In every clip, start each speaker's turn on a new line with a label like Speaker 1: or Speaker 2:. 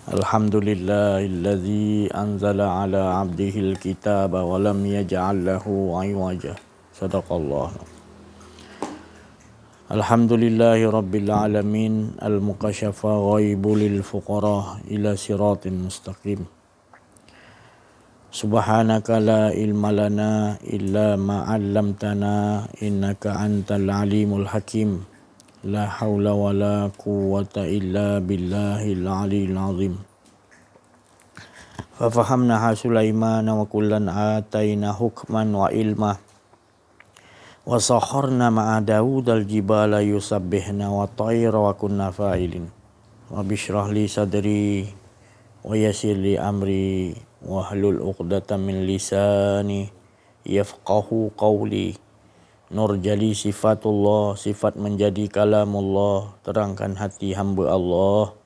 Speaker 1: Alhamdulillahilladzi anzala ala abdihil kitaba wa lam yaj'al lahu 'iwaja. Sadaqallah. Alhamdulillahi rabbil alamin al-mukasyafa ghaibu lil fuqara ila siratin mustaqim. Subhanaka la ilma lana illa ma 'allamtana innaka antal alimul hakim. La haula wa la quwwata illa billahil aliyil azim. Fafahamnaha Sulaiman wa kullan ataina hukman wa ilma wa sakharna ma'a Daud al-jibala yusabbihna wa tayra wa kunna fa'ilin. Rabbi shrah li sadri wa yassir li amri wa hlul 'uqdatam min lisani yafqahu qawli. Nur jali sifatullah, sifat menjadi kalamullah. Terangkan hati hamba Allah,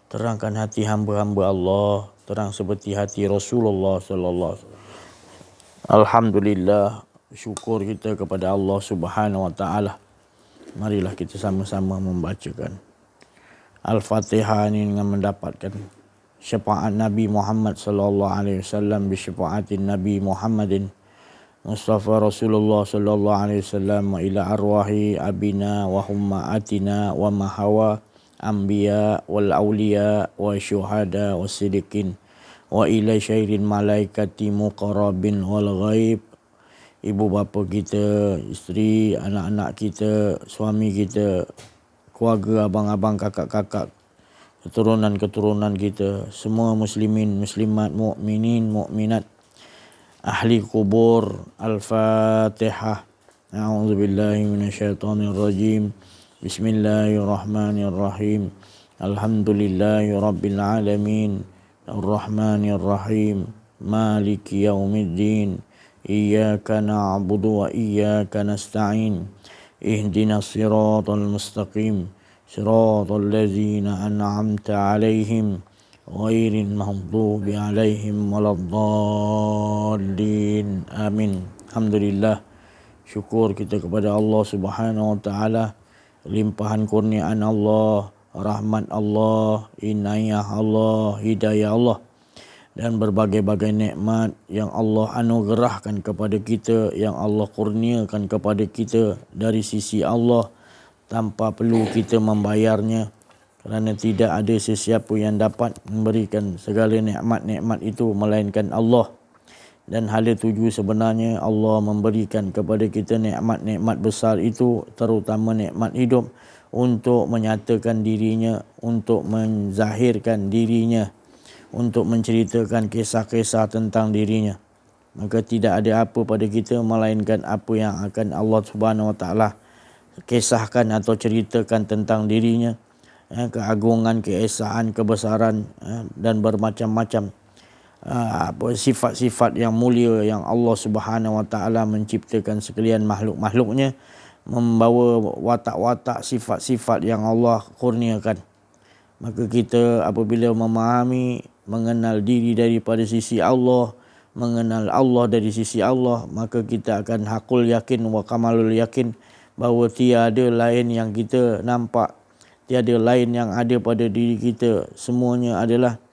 Speaker 1: terangkan hati hamba-hamba Allah, terang seperti hati Rasulullah sallallahu alaihi wasallam. Alhamdulillah, syukur kita kepada Allah Subhanahu wa taala. Marilah kita sama-sama membacakan Al-Fatihah ini dengan mendapatkan syafaat Nabi Muhammad sallallahu alaihi wasallam bi syafaatin Nabi Muhammadin Mustafa Rasulullah sallallahu alaihi wasallam ila arwahi abina wa hummatina wa mahawa anbiya wal awliya wa syuhada wa siddiqin wa ila syairin malaikati muqarrabin wal ghaib. Ibu bapa kita, isteri, anak-anak kita, suami kita, keluarga, abang-abang, kakak-kakak, keturunan-keturunan kita, semua muslimin, muslimat, mukminin, mukminat, ahli kubur. Al-Fatihah. A'udzubillahi minasyaitonir rajim. Bismillahirrahmanirrahim. Alhamdulillahi rabbil alamin. Ar-Rahmanir Rahim. Maliki yaumiddin. Iyyaka na'budu wa iyyaka nasta'in. Ihdinas siratal mustaqim. Siratal ladzina an'amta 'alaihim ghairil maghdubi 'alaihim waladdallin. Amin. Alhamdulillah, syukur kita kepada Allah Subhanahu wa taala, limpahan kurniaan Allah, rahmat Allah, inayah Allah, hidayah Allah dan berbagai-bagai nikmat yang Allah anugerahkan kepada kita, yang Allah kurniakan kepada kita dari sisi Allah tanpa perlu kita membayarnya, kerana tidak ada sesiapa yang dapat memberikan segala nikmat-nikmat itu melainkan Allah. Dan hal tuju sebenarnya Allah memberikan kepada kita nikmat-nikmat besar itu, terutama nikmat hidup, untuk menyatakan dirinya, untuk menzahirkan dirinya, untuk menceritakan kisah-kisah tentang dirinya. Maka tidak ada apa pada kita melainkan apa yang akan Allah Subhanahu wa taala kisahkan atau ceritakan tentang dirinya, keagungan, keesaan, kebesaran dan bermacam-macam sifat-sifat yang mulia yang Allah Subhanahu wa taala menciptakan sekalian makhluk-makhluknya, membawa watak-watak sifat-sifat yang Allah kurniakan. Maka kita apabila memahami, mengenal diri daripada sisi Allah, mengenal Allah dari sisi Allah, maka kita akan hakul yakin wa kamalul yakin bahawa tiada lain yang kita nampak, tiada lain yang ada pada diri kita. Semuanya adalah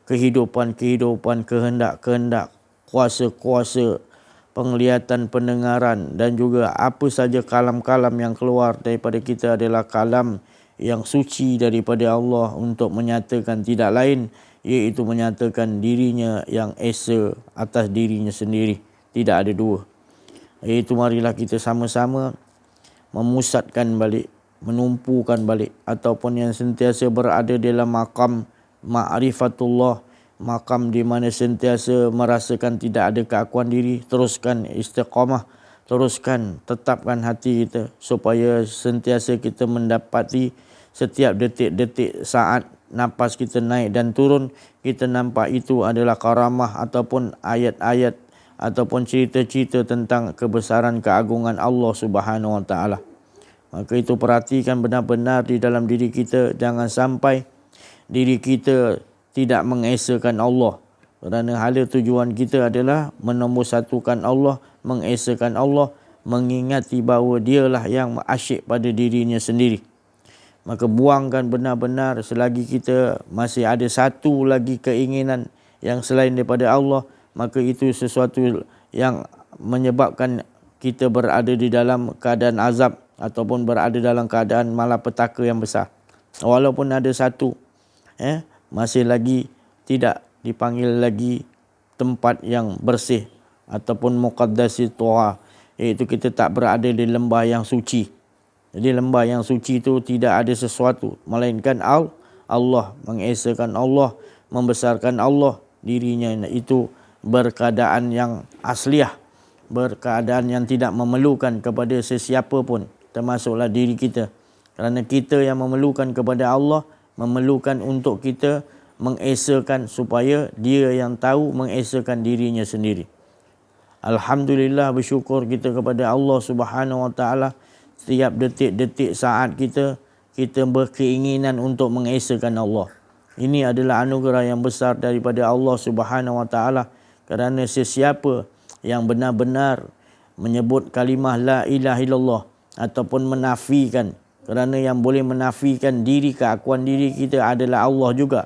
Speaker 1: kehidupan-kehidupan, kehendak-kehendak, kuasa-kuasa, penglihatan, pendengaran, dan juga apa saja kalam-kalam yang keluar daripada kita adalah kalam yang suci daripada Allah untuk menyatakan tidak lain, iaitu menyatakan dirinya yang esa atas dirinya sendiri. Tidak ada dua. Iaitu marilah kita sama-sama memusatkan balik, menumpukan balik, ataupun yang sentiasa berada dalam makam ma'rifatullah, makam di mana sentiasa merasakan tidak ada keakuan diri. Teruskan istiqamah, teruskan tetapkan hati kita supaya sentiasa kita mendapati setiap detik-detik saat nafas kita naik dan turun, kita nampak itu adalah karamah ataupun ayat-ayat ataupun cerita-cerita tentang kebesaran keagungan Allah Subhanahu wa taala. Maka itu perhatikan benar-benar di dalam diri kita, jangan sampai diri kita tidak mengesakan Allah. Kerana hala tujuan kita adalah menomorsatukan Allah, mengesakan Allah, mengingati bahawa dialah yang asyik pada dirinya sendiri. Maka buangkan benar-benar selagi kita masih ada satu lagi keinginan yang selain daripada Allah, maka itu sesuatu yang menyebabkan kita berada di dalam keadaan azab ataupun berada dalam keadaan malapetaka yang besar. Walaupun ada satu, masih lagi tidak dipanggil lagi tempat yang bersih ataupun muqaddasi tuha, iaitu kita tak berada di lembah yang suci. Jadi lembah yang suci itu tidak ada sesuatu melainkan Allah, mengesakan Allah, membesarkan Allah dirinya, itu berkeadaan yang asliah, berkeadaan yang tidak memerlukan kepada sesiapa pun, termasuklah diri kita. Kerana kita yang memerlukan kepada Allah, memerlukan untuk kita mengesakan supaya Dia yang tahu mengesakan dirinya sendiri. Alhamdulillah, bersyukur kita kepada Allah Subhanahu Wa Taala. Setiap detik-detik saat kita berkeinginan untuk mengesakan Allah. Ini adalah anugerah yang besar daripada Allah Subhanahu Wa Taala. Kerana sesiapa yang benar-benar menyebut kalimah la ilaha illallah ataupun menafikan, kerana yang boleh menafikan diri, keakuan diri kita adalah Allah juga.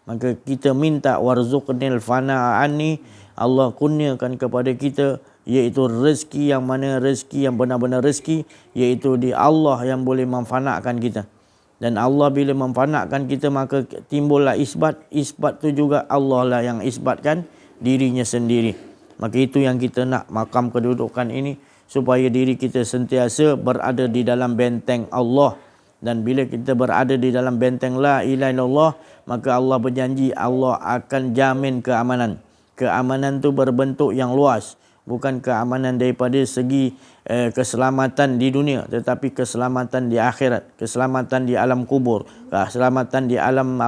Speaker 1: Maka kita minta warzuqnil fana'a anni, Allah kurniakan kepada kita, iaitu rezeki yang mana rezeki yang benar-benar rezeki, iaitu di Allah yang boleh memfanakkan kita. Dan Allah bila memfanakkan kita, maka timbullah isbat. Isbat tu juga Allah lah yang isbatkan dirinya sendiri. Maka itu yang kita nak, makam kedudukan ini, supaya diri kita sentiasa berada di dalam benteng Allah. Dan bila kita berada di dalam benteng la ilaha illallah, maka Allah berjanji Allah akan jamin keamanan. Keamanan tu berbentuk yang luas. Bukan keamanan daripada segi keselamatan di dunia, tetapi keselamatan di akhirat, keselamatan di alam kubur, keselamatan di alam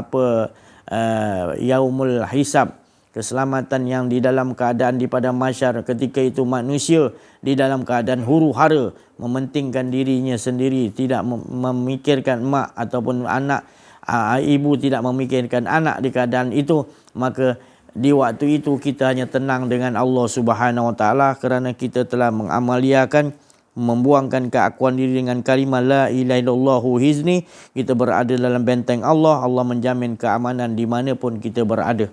Speaker 1: yaumul hisab, keselamatan yang di dalam keadaan di padang mahsyar, ketika itu manusia di dalam keadaan huru-hara, mementingkan dirinya sendiri, tidak memikirkan mak ataupun anak, ibu tidak memikirkan anak di keadaan itu. Maka di waktu itu kita hanya tenang dengan Allah Subhanahu Wa Taala, kerana kita telah mengamaliakan, membuangkan keakuan diri dengan kalimah la ilaha illallahu hizni. Kita berada dalam benteng Allah. Allah menjamin keamanan di mana pun kita berada.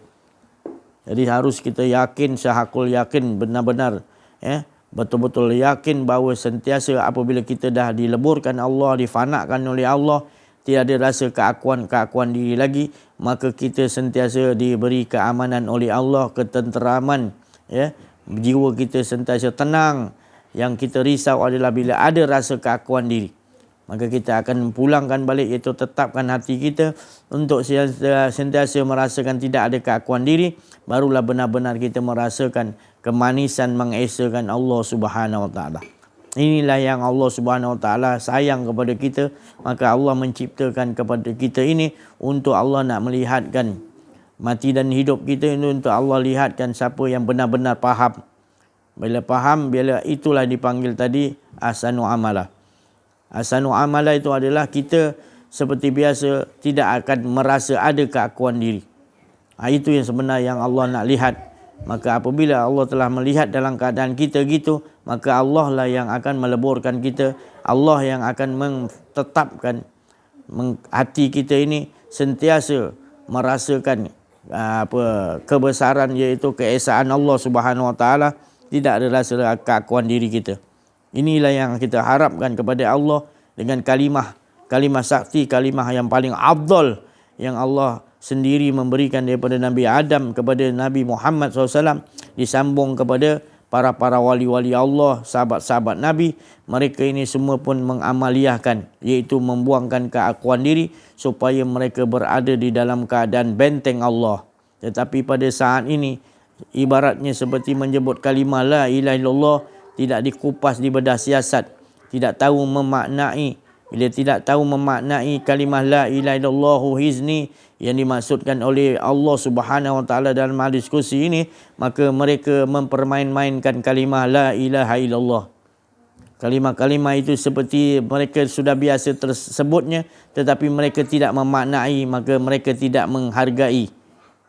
Speaker 1: Jadi harus kita yakin, sehakul yakin, benar-benar betul-betul yakin bahawa sentiasa apabila kita dah dileburkan Allah, difanakkan oleh Allah, tidak ada rasa keakuan diri lagi, maka kita sentiasa diberi keamanan oleh Allah, ketenteraman, jiwa kita sentiasa tenang. Yang kita risau adalah bila ada rasa keakuan diri, maka kita akan pulangkan balik, iaitu tetapkan hati kita untuk sentiasa merasakan tidak ada keakuan diri. Barulah benar-benar kita merasakan kemanisan mengesakan Allah Subhanahu Wa Taala. Inilah yang Allah Subhanahu Wa Taala sayang kepada kita. Maka Allah menciptakan kepada kita ini untuk Allah nak melihatkan mati dan hidup kita ini, untuk Allah lihatkan siapa yang benar-benar faham. Bila faham, bila itulah dipanggil tadi ahsanu amala. Ahsanu amala itu adalah kita seperti biasa tidak akan merasa ada keakuan diri. Itu yang sebenar yang Allah nak lihat. Maka apabila Allah telah melihat dalam keadaan kita gitu, maka Allah lah yang akan meleburkan kita. Allah yang akan menetapkan hati kita ini sentiasa merasakan kebesaran, iaitu keesaan Allah Subhanahu Wa Taala. Tidak ada rasa keakuan diri kita. Inilah yang kita harapkan kepada Allah dengan kalimah sakti, kalimah yang paling afdal yang Allah sendiri memberikan daripada Nabi Adam kepada Nabi Muhammad SAW, disambung kepada para wali-wali Allah, sahabat-sahabat Nabi. Mereka ini semua pun mengamaliahkan, iaitu membuangkan keakuan diri supaya mereka berada di dalam keadaan benteng Allah. Tetapi pada saat ini ibaratnya seperti menyebut kalimah la ilaha illallah, tidak dikupas di bedah siasat, tidak tahu memaknai. Bila tidak tahu memaknai kalimah la ilaha illallahu hizni yang dimaksudkan oleh Allah Subhanahu Wa Taala dalam hadis kursi ini, maka mereka mempermain-mainkan kalimah la ilaha illallah. Kalimah-kalimah itu seperti mereka sudah biasa tersebutnya, tetapi mereka tidak memaknai, maka mereka tidak menghargai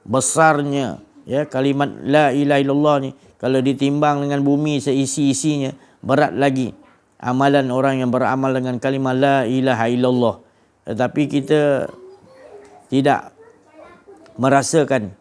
Speaker 1: besarnya kalimat la ilaha illallah ni. Kalau ditimbang dengan bumi seisi-isinya, berat lagi amalan orang yang beramal dengan kalimah la ilaha illallah. tetapi kita tidak merasakan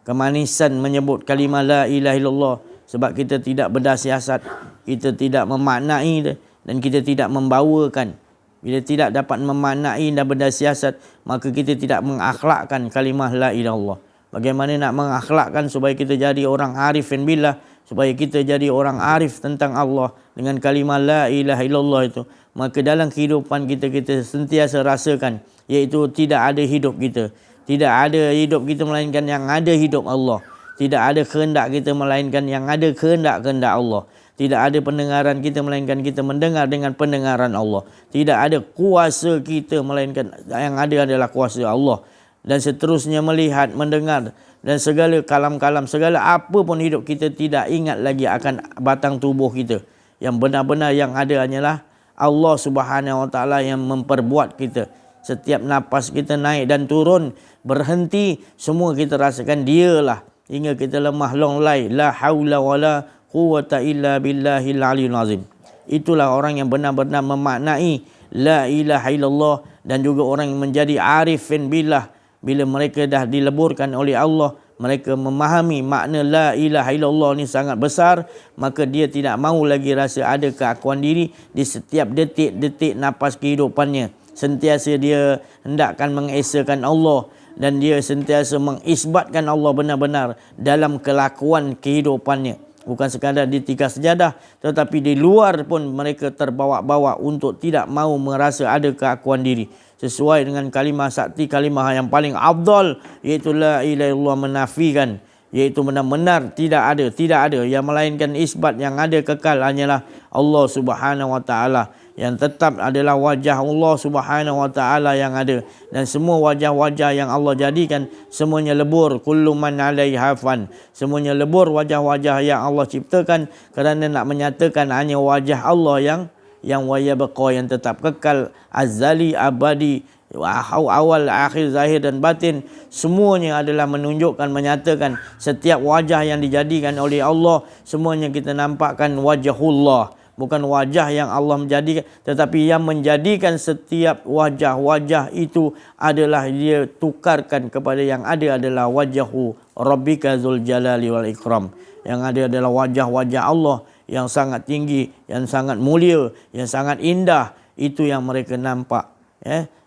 Speaker 1: kemanisan menyebut kalimah la ilaha illallah sebab kita tidak berdasiasat, kita tidak memaknai dan kita tidak membawakan. Bila tidak dapat memaknai dan berdasiasat, maka kita tidak mengakhlakkan kalimah la ilaha illallah. Bagaimana nak mengakhlakkan supaya kita jadi orang arifin billah, supaya kita jadi orang arif tentang Allah dengan kalimah la ilaha illallah itu? Maka dalam kehidupan kita sentiasa rasakan, iaitu tidak ada hidup kita. Tidak ada hidup kita melainkan yang ada hidup Allah. Tidak ada kehendak kita melainkan yang ada kehendak-kehendak Allah. Tidak ada pendengaran kita melainkan kita mendengar dengan pendengaran Allah. Tidak ada kuasa kita melainkan yang ada adalah kuasa Allah. Dan seterusnya melihat, mendengar dan segala kalam-kalam, segala apa pun hidup kita tidak ingat lagi akan batang tubuh kita. Yang benar-benar yang ada hanyalah Allah Subhanahu Wa Taala yang memperbuat kita. Setiap napas kita naik dan turun, berhenti, semua kita rasakan dialah. Hingga kita lemah longlai. La haula wala quwata illa billahil aliyul azim. Itulah orang yang benar-benar memaknai la ilaha illallah, dan juga orang yang menjadi arifin billah. Bila mereka dah dileburkan oleh Allah, mereka memahami makna la ilaha illallah ni sangat besar, maka dia tidak mahu lagi rasa ada keakuan diri di setiap detik-detik napas kehidupannya. Sentiasa dia hendakkan mengesakan Allah, dan dia sentiasa mengisbatkan Allah benar-benar dalam kelakuan kehidupannya. Bukan sekadar di tiga sejadah, tetapi di luar pun mereka terbawa-bawa untuk tidak mahu merasa ada keakuan diri. Sesuai dengan kalimah sakti, kalimah yang paling afdal, iaitu la ilaha illallah, menafikan, iaitu benar-benar tidak ada yang melainkan isbat yang ada kekal hanyalah Allah Subhanahu Wa Taala. Yang tetap adalah wajah Allah Subhanahu Wa Taala yang ada, dan semua wajah-wajah yang Allah jadikan semuanya lebur. Kullu man 'alaiha fan. Semuanya lebur wajah-wajah yang Allah ciptakan, kerana nak menyatakan hanya wajah Allah yang wayabqa, yang tetap kekal, azali, abadi, awal, akhir, zahir dan batin. Semuanya adalah menunjukkan, menyatakan setiap wajah yang dijadikan oleh Allah, semuanya kita nampakkan wajahullah. Bukan wajah yang Allah menjadikan, tetapi yang menjadikan setiap wajah-wajah itu adalah dia tukarkan kepada yang ada adalah wajahu Rabbika Dzul Jalali wal Ikram. Yang ada adalah wajah-wajah Allah yang sangat tinggi, yang sangat mulia, yang sangat indah. Itu yang mereka nampak.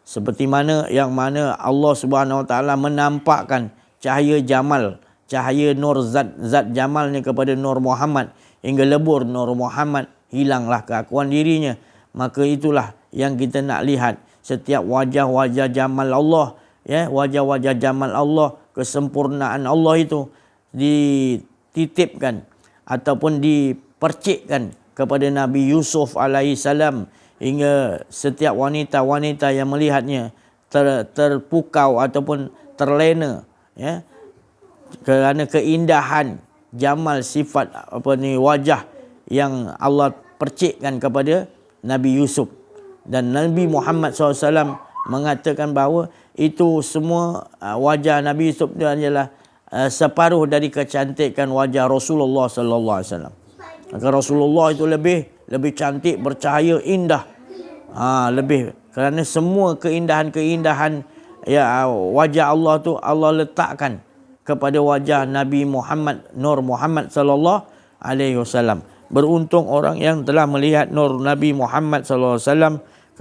Speaker 1: Seperti mana yang mana Allah Subhanahu Wa Taala menampakkan cahaya jamal, cahaya nur zat jamalnya kepada Nur Muhammad, hingga lebur Nur Muhammad, hilanglah keakuan dirinya. Maka itulah yang kita nak lihat, setiap wajah-wajah jamal Allah, wajah-wajah jamal Allah, kesempurnaan Allah itu dititipkan ataupun dipercikkan kepada Nabi Yusuf alaihi salam, hingga setiap wanita-wanita yang melihatnya terpukau ataupun terlena, kerana keindahan jamal sifat wajah yang Allah percikkan kepada Nabi Yusuf. Dan Nabi Muhammad SAW mengatakan bahawa itu semua wajah Nabi Yusuf itu adalah separuh dari kecantikan wajah Rasulullah SAW. Maka Rasulullah itu lebih cantik, bercahaya, indah, lebih, kerana semua keindahan-keindahan wajah Allah tu Allah letakkan kepada wajah Nabi Muhammad, Nur Muhammad sallallahu alaihi wasallam. Beruntung orang yang telah melihat nur Nabi Muhammad sallallahu alaihi wasallam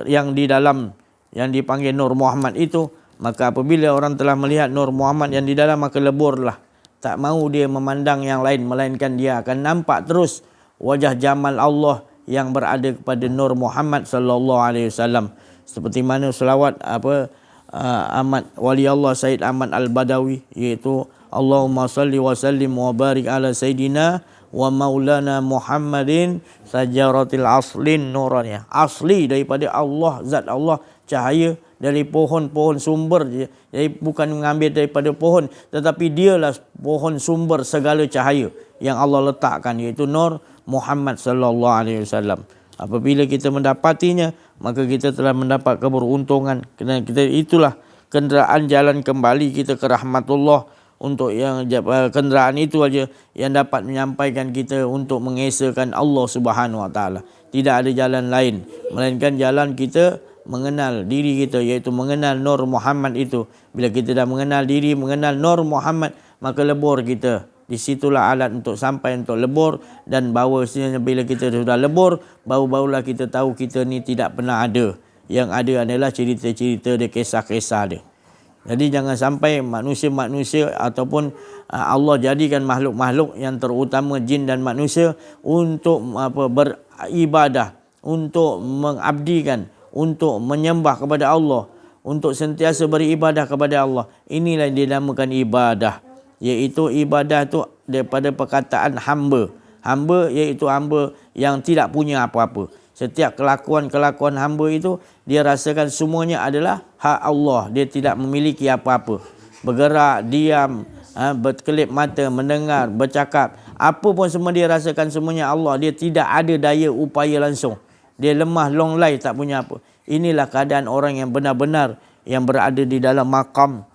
Speaker 1: yang di dalam, yang dipanggil Nur Muhammad itu. Maka apabila orang telah melihat Nur Muhammad yang di dalam, maka leburlah. Tak mahu dia memandang yang lain, melainkan dia akan nampak terus wajah jamal Allah yang berada kepada Nur Muhammad sallallahu alaihi wasallam. Seperti mana selawat Ahmad Wali Allah Said Ahmad Al-Badawi, iaitu Allahumma salli wa sallim wa barik ala Sayyidina wa maulana Muhammadin sajaratil aslin nurannya. Asli daripada Allah, zat Allah, cahaya dari pohon-pohon sumber. Jadi bukan mengambil daripada pohon, tetapi dialah pohon sumber segala cahaya yang Allah letakkan, iaitu Nur Muhammad sallallahu alaihi wasallam. Apabila kita mendapatinya, maka kita telah mendapat keberuntungan. Kerana kita itulah kenderaan jalan kembali kita ke rahmatullah. Untuk yang kenderaan itu aja yang dapat menyampaikan kita untuk mengesahkan Allah Subhanahu Wa Taala. Tidak ada jalan lain melainkan jalan kita mengenal diri kita, iaitu mengenal Nur Muhammad itu. Bila kita dah mengenal diri, mengenal Nur Muhammad, maka lebur kita. Di situlah alat untuk sampai untuk lebur, dan bahawa bila kita sudah lebur, baru-barulah kita tahu kita ni tidak pernah ada. Yang ada adalah cerita-cerita dia, kisah-kisah dia. Jadi jangan sampai manusia-manusia ataupun Allah jadikan makhluk-makhluk yang terutama jin dan manusia untuk beribadah, untuk mengabdikan, untuk menyembah kepada Allah, untuk sentiasa beribadah kepada Allah. Inilah yang dinamakan ibadah. Iaitu ibadah tu daripada perkataan hamba. Hamba iaitu hamba yang tidak punya apa-apa. Setiap kelakuan-kelakuan hamba itu, dia rasakan semuanya adalah hak Allah. Dia tidak memiliki apa-apa. Bergerak, diam, berkelip mata, mendengar, bercakap. Apa pun semua dia rasakan semuanya Allah. Dia tidak ada daya upaya langsung. Dia lemah, longlai, tak punya apa. Inilah keadaan orang yang benar-benar yang berada di dalam makam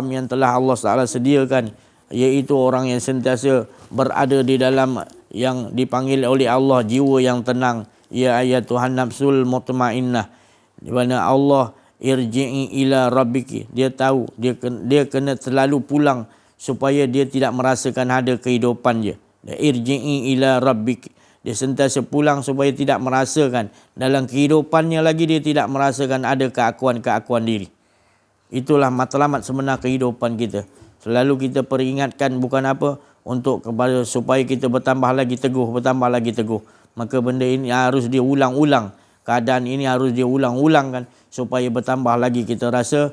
Speaker 1: yang telah Allah Taala sediakan, iaitu orang yang sentiasa berada di dalam yang dipanggil oleh Allah jiwa yang tenang. Ya ayat Tuhan nafsul mutmainnah, di mana Allah irji'i ila rabbiki. Dia tahu dia kena selalu pulang supaya dia tidak merasakan ada kehidupan dia. Irji'i ila rabbiki. Dia sentiasa pulang supaya tidak merasakan dalam kehidupannya lagi, dia tidak merasakan ada keakuan-keakuan diri. Itulah matlamat sebenar kehidupan kita. Selalu kita peringatkan bukan apa, untuk kepada supaya kita bertambah lagi teguh, bertambah lagi teguh. Maka benda ini harus diulang-ulang. Keadaan ini harus diulang-ulang kan, supaya bertambah lagi kita rasa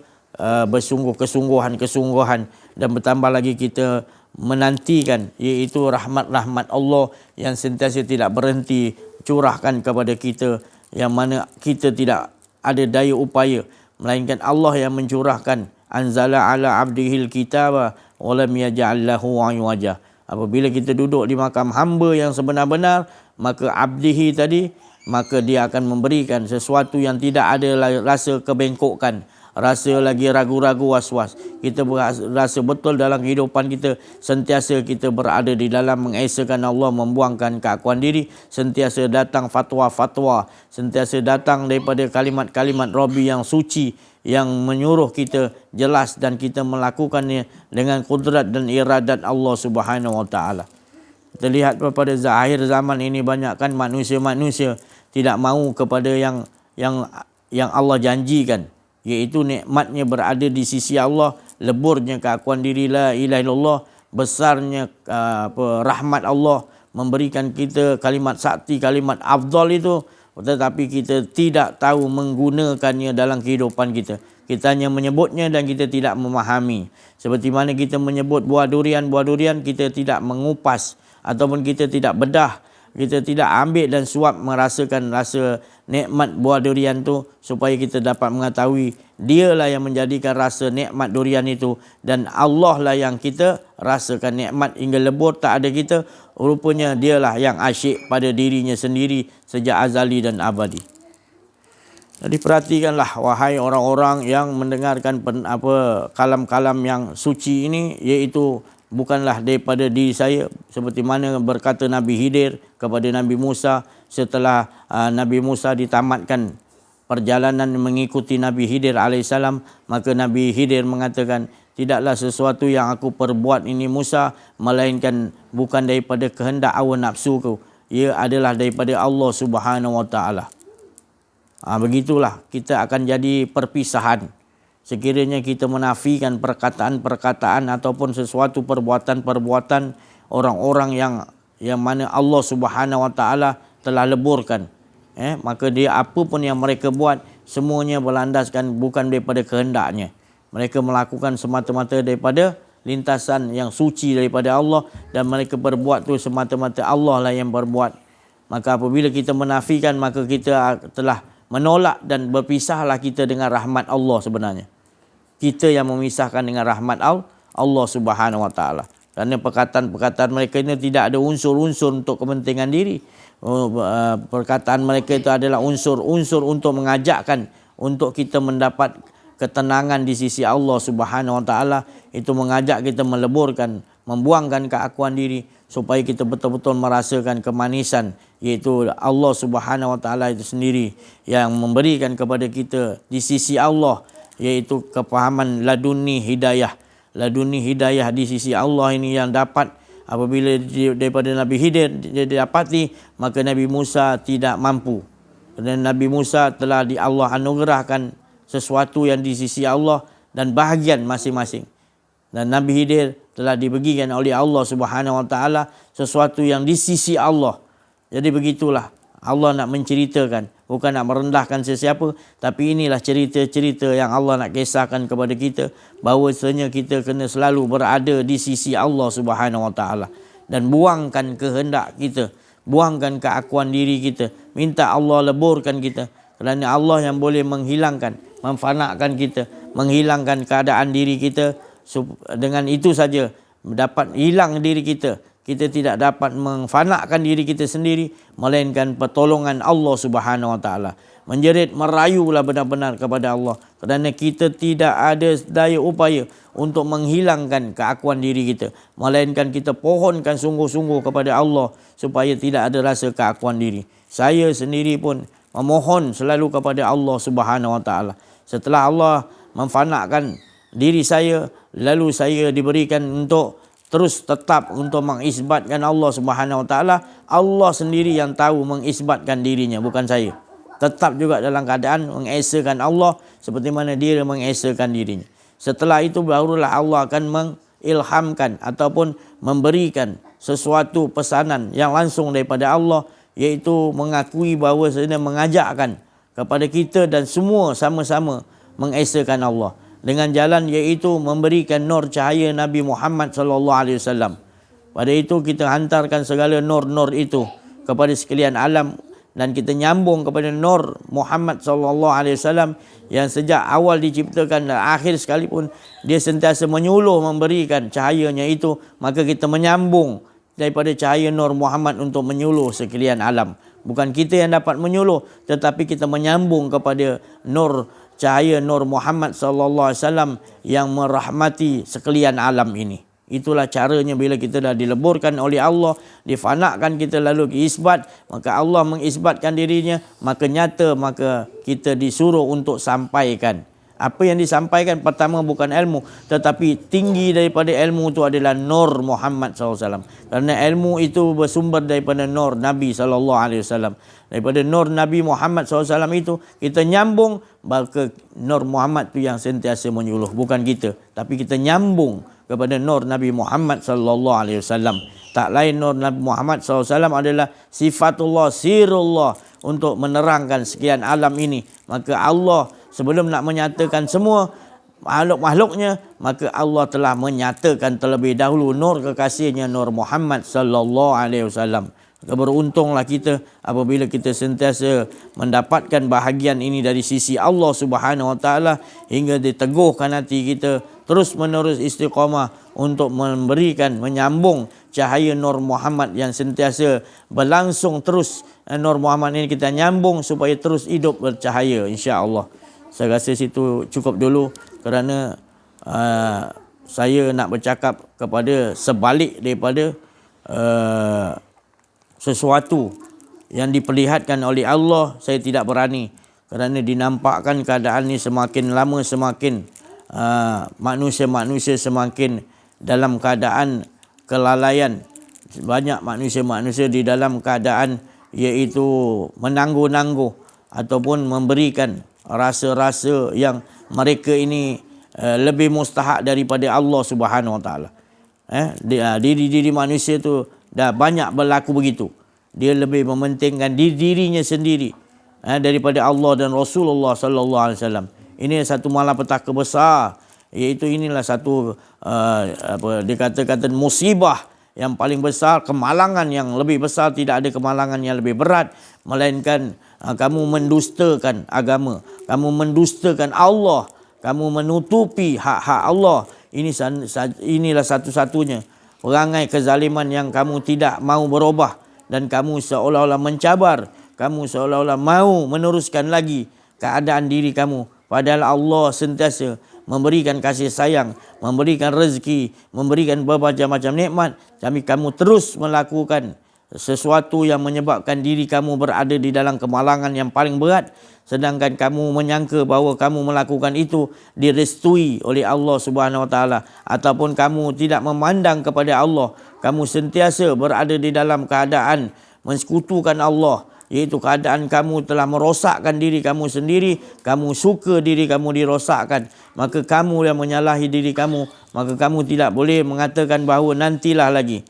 Speaker 1: kesungguhan dan bertambah lagi kita menantikan, iaitu rahmat-rahmat Allah yang sentiasa tidak berhenti curahkan kepada kita, yang mana kita tidak ada daya upaya, melainkan Allah yang mencurahkan. Anzala ala abdihil kitaba wa lam yaj'al lahu iwaja. Apabila kita duduk di makam hamba yang sebenar-benar, maka abdihi tadi, maka dia akan memberikan sesuatu yang tidak ada rasa kebengkokan, rasa lagi ragu-ragu, was-was. Kita rasa betul dalam kehidupan kita, sentiasa kita berada di dalam mengesakan Allah, membuangkan keakuan diri, sentiasa datang fatwa-fatwa, sentiasa datang daripada kalimat-kalimat Rabbi yang suci, yang menyuruh kita jelas, dan kita melakukannya dengan kudrat dan iradat Allah Subhanahu Wa Taala. Kita lihat pada akhir zaman ini, banyakkan manusia-manusia tidak mahu kepada yang Allah janjikan, iaitu nikmatnya berada di sisi Allah, leburnya keakuan diri la ilaha illallah, besarnya rahmat Allah memberikan kita kalimat sakti, kalimat afdal itu, tetapi kita tidak tahu menggunakannya dalam kehidupan kita. Kita hanya menyebutnya dan kita tidak memahami. Seperti mana kita menyebut buah durian, kita tidak mengupas ataupun kita tidak bedah, kita tidak ambil dan suap merasakan rasa nikmat buah durian tu, supaya kita dapat mengetahui dialah yang menjadikan rasa nikmat durian itu, dan Allah lah yang kita rasakan nikmat hingga lebur tak ada kita. Rupanya dialah yang asyik pada dirinya sendiri sejak azali dan abadi. Jadi perhatikanlah wahai orang-orang yang mendengarkan kalam-kalam yang suci ini, iaitu bukanlah daripada diri saya, seperti mana berkata Nabi Khidir kepada Nabi Musa setelah Nabi Musa ditamatkan perjalanan mengikuti Nabi Khidir alaihissalam, maka Nabi Khidir mengatakan, tidaklah sesuatu yang aku perbuat ini Musa, melainkan bukan daripada kehendak hawa nafsuku, ia adalah daripada Allah Subhanahu Wa Taala. Begitulah kita akan jadi perpisahan. Sekiranya kita menafikan perkataan-perkataan ataupun sesuatu perbuatan-perbuatan orang-orang yang mana Allah Subhanahu Wa Taala telah leburkan, maka dia apa pun yang mereka buat, semuanya berlandaskan bukan daripada kehendaknya. Mereka melakukan semata-mata daripada lintasan yang suci daripada Allah, dan mereka berbuat tu semata-mata Allah lah yang berbuat. Maka apabila kita menafikan, maka kita telah menolak dan berpisahlah kita dengan rahmat Allah sebenarnya. Kita yang memisahkan dengan rahmat Allah Subhanahu Wa Taala. Kerana perkataan-perkataan mereka ini tidak ada unsur-unsur untuk kepentingan diri. Perkataan mereka itu adalah unsur-unsur untuk mengajakkan untuk kita mendapat ketenangan di sisi Allah Subhanahu Wa Taala, itu mengajak kita meleburkan, membuangkan keakuan diri supaya kita betul-betul merasakan kemanisan, iaitu Allah Subhanahu Wa Taala itu sendiri yang memberikan kepada kita di sisi Allah, iaitu kepahaman laduni hidayah. Laduni hidayah di sisi Allah ini yang dapat apabila daripada Nabi Khidir dia dapati, maka Nabi Musa tidak mampu. Dan Nabi Musa telah Allah anugerahkan sesuatu yang di sisi Allah dan bahagian masing-masing. Dan Nabi Khidir telah dibagikan oleh Allah Subhanahu Wa Taala sesuatu yang di sisi Allah. Jadi begitulah Allah nak menceritakan, bukan nak merendahkan sesiapa, tapi inilah cerita-cerita yang Allah nak kisahkan kepada kita, bahawasanya kita kena selalu berada di sisi Allah Subhanahu Wa Taala dan buangkan kehendak kita, buangkan keakuan diri kita, minta Allah leburkan kita, kerana Allah yang boleh menghilangkan, memfanakkan kita, menghilangkan keadaan diri kita. Dengan itu saja dapat hilang diri kita. Kita tidak dapat memfanakkan diri kita sendiri, melainkan pertolongan Allah Subhanahu Wa Taala. Menjerit merayulah benar-benar kepada Allah, kerana kita tidak ada daya upaya untuk menghilangkan keakuan diri kita, melainkan kita pohonkan sungguh-sungguh kepada Allah supaya tidak ada rasa keakuan diri. Saya sendiri pun memohon selalu kepada Allah Subhanahu Wa Taala. Setelah Allah memfanakkan diri saya, lalu saya diberikan untuk terus tetap untuk mengisbatkan Allah Subhanahu Wa Taala. Allah sendiri yang tahu mengisbatkan dirinya, bukan saya. Tetap juga dalam keadaan mengesakan Allah seperti mana dia mengesakan dirinya. Setelah itu barulah Allah akan mengilhamkan ataupun memberikan sesuatu pesanan yang langsung daripada Allah, iaitu mengakui bahawa saya mengajakkan kepada kita dan semua sama-sama mengesakan Allah dengan jalan, iaitu memberikan nur cahaya Nabi Muhammad SAW. Pada itu kita hantarkan segala nur-nur itu kepada sekalian alam, dan kita nyambung kepada nur Muhammad SAW yang sejak awal diciptakan dan akhir sekalipun dia sentiasa menyuluh memberikan cahayanya itu. Maka kita menyambung daripada cahaya nur Muhammad untuk menyuluh sekalian alam. Bukan kita yang dapat menyuluh, tetapi kita menyambung kepada nur cahaya nur Muhammad SAW yang merahmati sekalian alam ini. Itulah caranya bila kita dah dileburkan oleh Allah, difanakkan kita lalu isbat, maka Allah mengisbatkan dirinya, maka nyata, maka kita disuruh untuk sampaikan. Apa yang disampaikan pertama bukan ilmu, tetapi tinggi daripada ilmu itu adalah nur Muhammad SAW. Kerana ilmu itu bersumber daripada nur Nabi SAW. Daripada nur Nabi Muhammad SAW itu kita nyambung, maka nur Muhammad itu yang sentiasa menyuluh, bukan kita. Tapi kita nyambung kepada nur Nabi Muhammad SAW. Tak lain nur Nabi Muhammad SAW adalah sifatullah, sirullah untuk menerangkan sekian alam ini. Maka Allah sebelum nak menyatakan semua makhluk-makhluknya, maka Allah telah menyatakan terlebih dahulu nur kekasihnya Nur Muhammad SAW. Beruntunglah kita apabila kita sentiasa mendapatkan bahagian ini dari sisi Allah Subhanahu Wa Taala, hingga diteguhkan hati kita terus menerus istiqamah untuk memberikan, menyambung cahaya Nur Muhammad yang sentiasa berlangsung terus. Nur Muhammad ini kita nyambung supaya terus hidup bercahaya, insya-Allah. Saya rasa situ cukup dulu, kerana saya nak bercakap kepada sebalik daripada sesuatu yang diperlihatkan oleh Allah, saya tidak berani, kerana dinampakkan keadaan ini semakin lama semakin manusia-manusia semakin dalam keadaan kelalaian. Banyak manusia-manusia di dalam keadaan iaitu menangguh-nangguh ataupun memberikan rasa-rasa yang mereka ini lebih mustahak daripada Allah Subhanahu Wa Taala. Diri manusia tu dah banyak berlaku begitu. Dia lebih mementingkan dirinya sendiri daripada Allah dan Rasulullah sallallahu alaihi wasallam. Ini satu malapetaka besar, iaitu inilah satu dikatakan musibah yang paling besar, kemalangan yang lebih besar. Tidak ada kemalangan yang lebih berat melainkan kamu mendustakan agama, kamu mendustakan Allah, kamu menutupi hak-hak Allah. Inilah satu-satunya perangai kezaliman yang kamu tidak mau berubah, dan kamu seolah-olah mencabar, kamu seolah-olah mau meneruskan lagi keadaan diri kamu, padahal Allah sentiasa memberikan kasih sayang, memberikan rezeki, memberikan berbagai macam nikmat, tapi kamu terus melakukan sesuatu yang menyebabkan diri kamu berada di dalam kemalangan yang paling berat, sedangkan kamu menyangka bahawa kamu melakukan itu direstui oleh Allah Subhanahu Wa Taala, ataupun kamu tidak memandang kepada Allah, kamu sentiasa berada di dalam keadaan mensekutukan Allah, iaitu keadaan kamu telah merosakkan diri kamu sendiri, kamu suka diri kamu dirosakkan, maka kamu yang menyalahi diri kamu, maka kamu tidak boleh mengatakan bahawa nantilah lagi,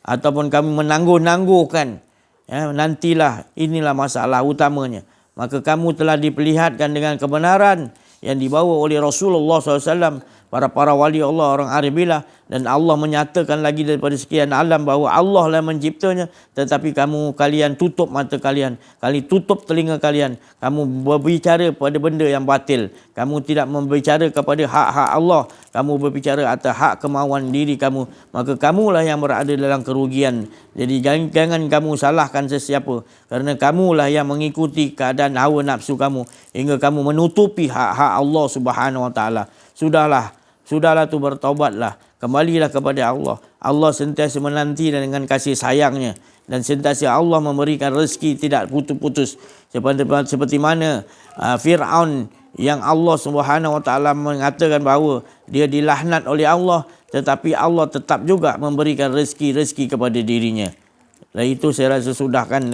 Speaker 1: ataupun kamu menangguh-nangguhkan, nantilah, inilah masalah utamanya. Maka kamu telah diperlihatkan dengan kebenaran yang dibawa oleh Rasulullah SAW, para wali Allah, orang arifilah, dan Allah menyatakan lagi daripada sekian alam bahawa Allah lah menciptanya, tetapi kalian tutup mata kalian, tutup telinga kalian, kamu berbicara pada benda yang batil, kamu tidak berbicara kepada hak-hak Allah, kamu berbicara atas hak kemauan diri kamu, maka kamulah yang berada dalam kerugian. Jadi jangan kamu salahkan sesiapa, kerana kamulah yang mengikuti keadaan hawa nafsu kamu hingga kamu menutupi hak-hak Allah Subhanahu Wa Taala. Sudahlah tu, bertaubatlah, kembalilah kepada Allah. Allah sentiasa menanti dengan kasih sayangnya, dan sentiasa Allah memberikan rezeki tidak putus-putus. Seperti mana Fir'aun yang Allah Subhanahu Wa Taala mengatakan bahawa dia dilaknat oleh Allah, tetapi Allah tetap juga memberikan rezeki kepada dirinya. Dan itu saya rasa sudahkan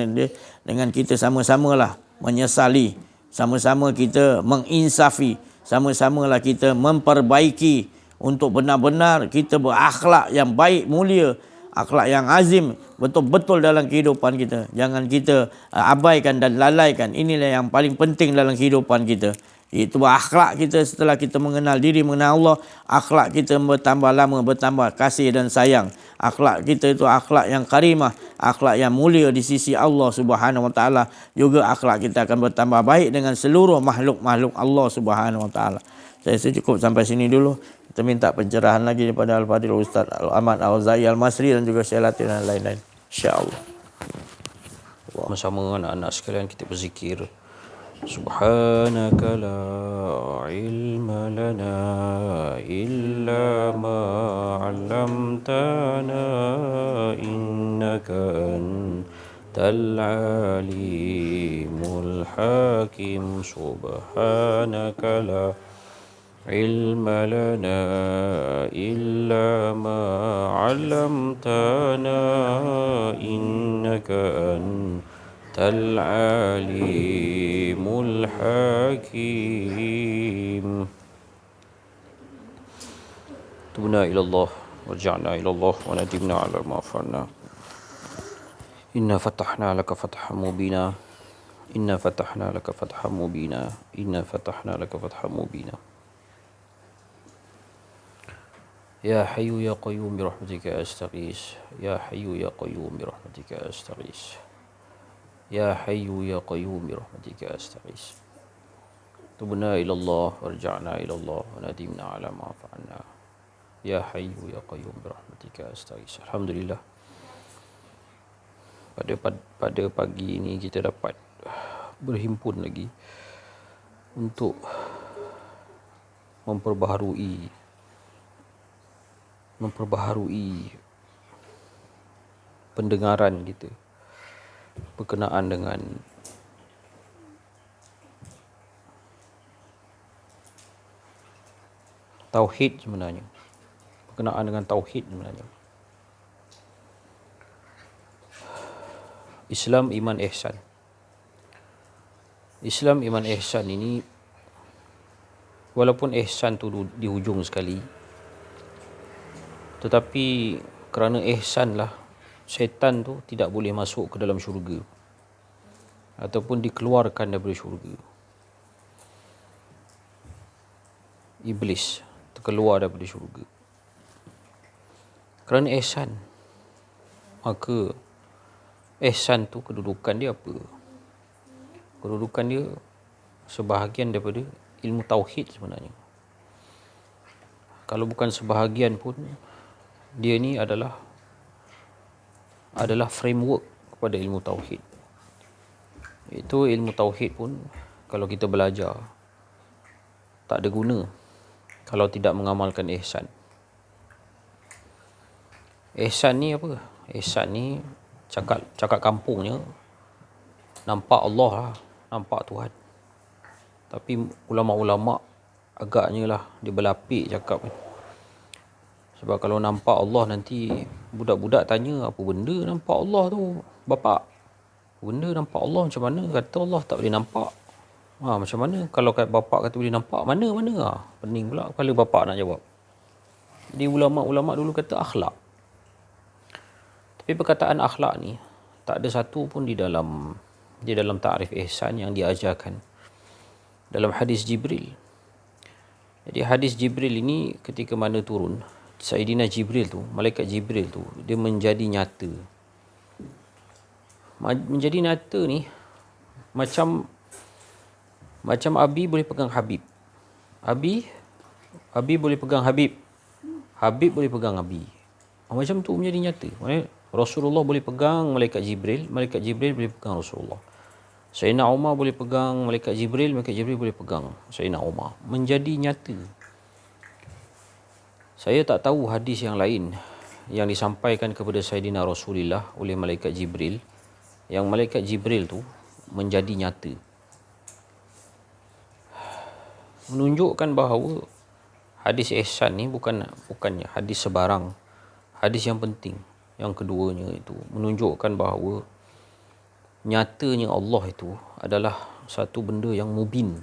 Speaker 1: dengan kita sama-samalah menyesali, sama-sama kita menginsafi, sama-samalah kita memperbaiki untuk benar-benar kita berakhlak yang baik, mulia, akhlak yang azim betul-betul dalam kehidupan kita. Jangan kita abaikan dan lalaikan. Inilah yang paling penting dalam kehidupan kita. Itu akhlak kita setelah kita mengenal diri, mengenal Allah, akhlak kita bertambah lama, bertambah kasih dan sayang. Akhlak kita itu akhlak yang karimah, akhlak yang mulia di sisi Allah Subhanahu Wa Taala. Juga akhlak kita akan bertambah baik dengan seluruh makhluk-makhluk Allah Subhanahu Wa Taala. Saya cukup sampai sini dulu. Kita minta pencerahan lagi daripada Al-Fadhil Ustaz Al-Ahmad Al-Zai Al-Masri dan juga Syekh Latif dan lain-lain. InsyaAllah.
Speaker 2: Bersama anak-anak sekalian kita berzikir. Subhanaka la ilma lana illa ma 'allamtana innaka antal alimul hakim. Subhanaka la ilma lana illa ma 'allamtana innaka al-alimul hakim. Tubna ilallah warja'na ilallah wa nadimna ala ma fa'alna. Inna fatahna laka fathan mubina. Inna fatahna laka fathan mubina. Inna fatahna laka fathan mubina. Ya hayyu ya qayyum bi rahmatika astaghis. Ya hayyu ya qayyum bi rahmatika astaghis. Ya hayyu ya qayyum bi rahmatika astaghis. Tubna ilallah warja'na ilallah wa nadimna ala ma fa'alna. Ya hayyu ya qayyum bi rahmatika astaghis. Alhamdulillah, pada pagi ini kita dapat berhimpun lagi untuk memperbaharui pendengaran kita berkenaan dengan tauhid sebenarnya. Islam, iman, ihsan. Islam, iman, ihsan ini, walaupun ihsan tu di hujung sekali, tetapi kerana ihsan lah syaitan tu tidak boleh masuk ke dalam syurga ataupun dikeluarkan daripada syurga. Iblis terkeluar daripada syurga kerana ihsan. Maka ihsan tu kedudukan dia apa? Kedudukan dia sebahagian daripada ilmu tauhid sebenarnya. Kalau bukan sebahagian pun, dia ni adalah framework kepada ilmu tauhid. Itu ilmu tauhid pun kalau kita belajar tak ada guna kalau tidak mengamalkan ihsan. Ihsan ni apa? Ihsan ni cakap kampungnya nampak Allah lah, nampak Tuhan. Tapi ulama-ulama agaknya lah dia berlapik cakap ni. Sebab kalau nampak Allah nanti budak-budak tanya apa benda nampak Allah tu, bapak? Apa benda nampak Allah macam mana? Kata Allah tak boleh nampak. Macam mana kalau bapak kata boleh nampak? Mana? Pening pula kepala bapak nak jawab. Jadi ulama-ulama dulu kata akhlak. Tapi perkataan akhlak ni tak ada satu pun di dalam ta'rif ihsan yang diajarkan dalam hadis Jibril. Jadi hadis Jibril ini ketika mana turun, Sayyidina Jibril tu, malaikat Jibril tu, dia menjadi nyata. Menjadi nyata ni macam Abi boleh pegang Habib. Abi boleh pegang Habib. Habib boleh pegang Abi. Macam tu menjadi nyata. Maksudnya Rasulullah boleh pegang malaikat Jibril boleh pegang Rasulullah. Sayyidina Umar boleh pegang malaikat Jibril boleh pegang Sayyidina Umar. Menjadi nyata. Saya tak tahu hadis yang lain yang disampaikan kepada Sayyidina Rasulullah oleh malaikat Jibril, yang malaikat Jibril tu menjadi nyata. Menunjukkan bahawa hadis ihsan ni bukannya hadis sebarang. Hadis yang penting. Yang keduanya itu menunjukkan bahawa nyatanya Allah itu adalah satu benda yang mubin.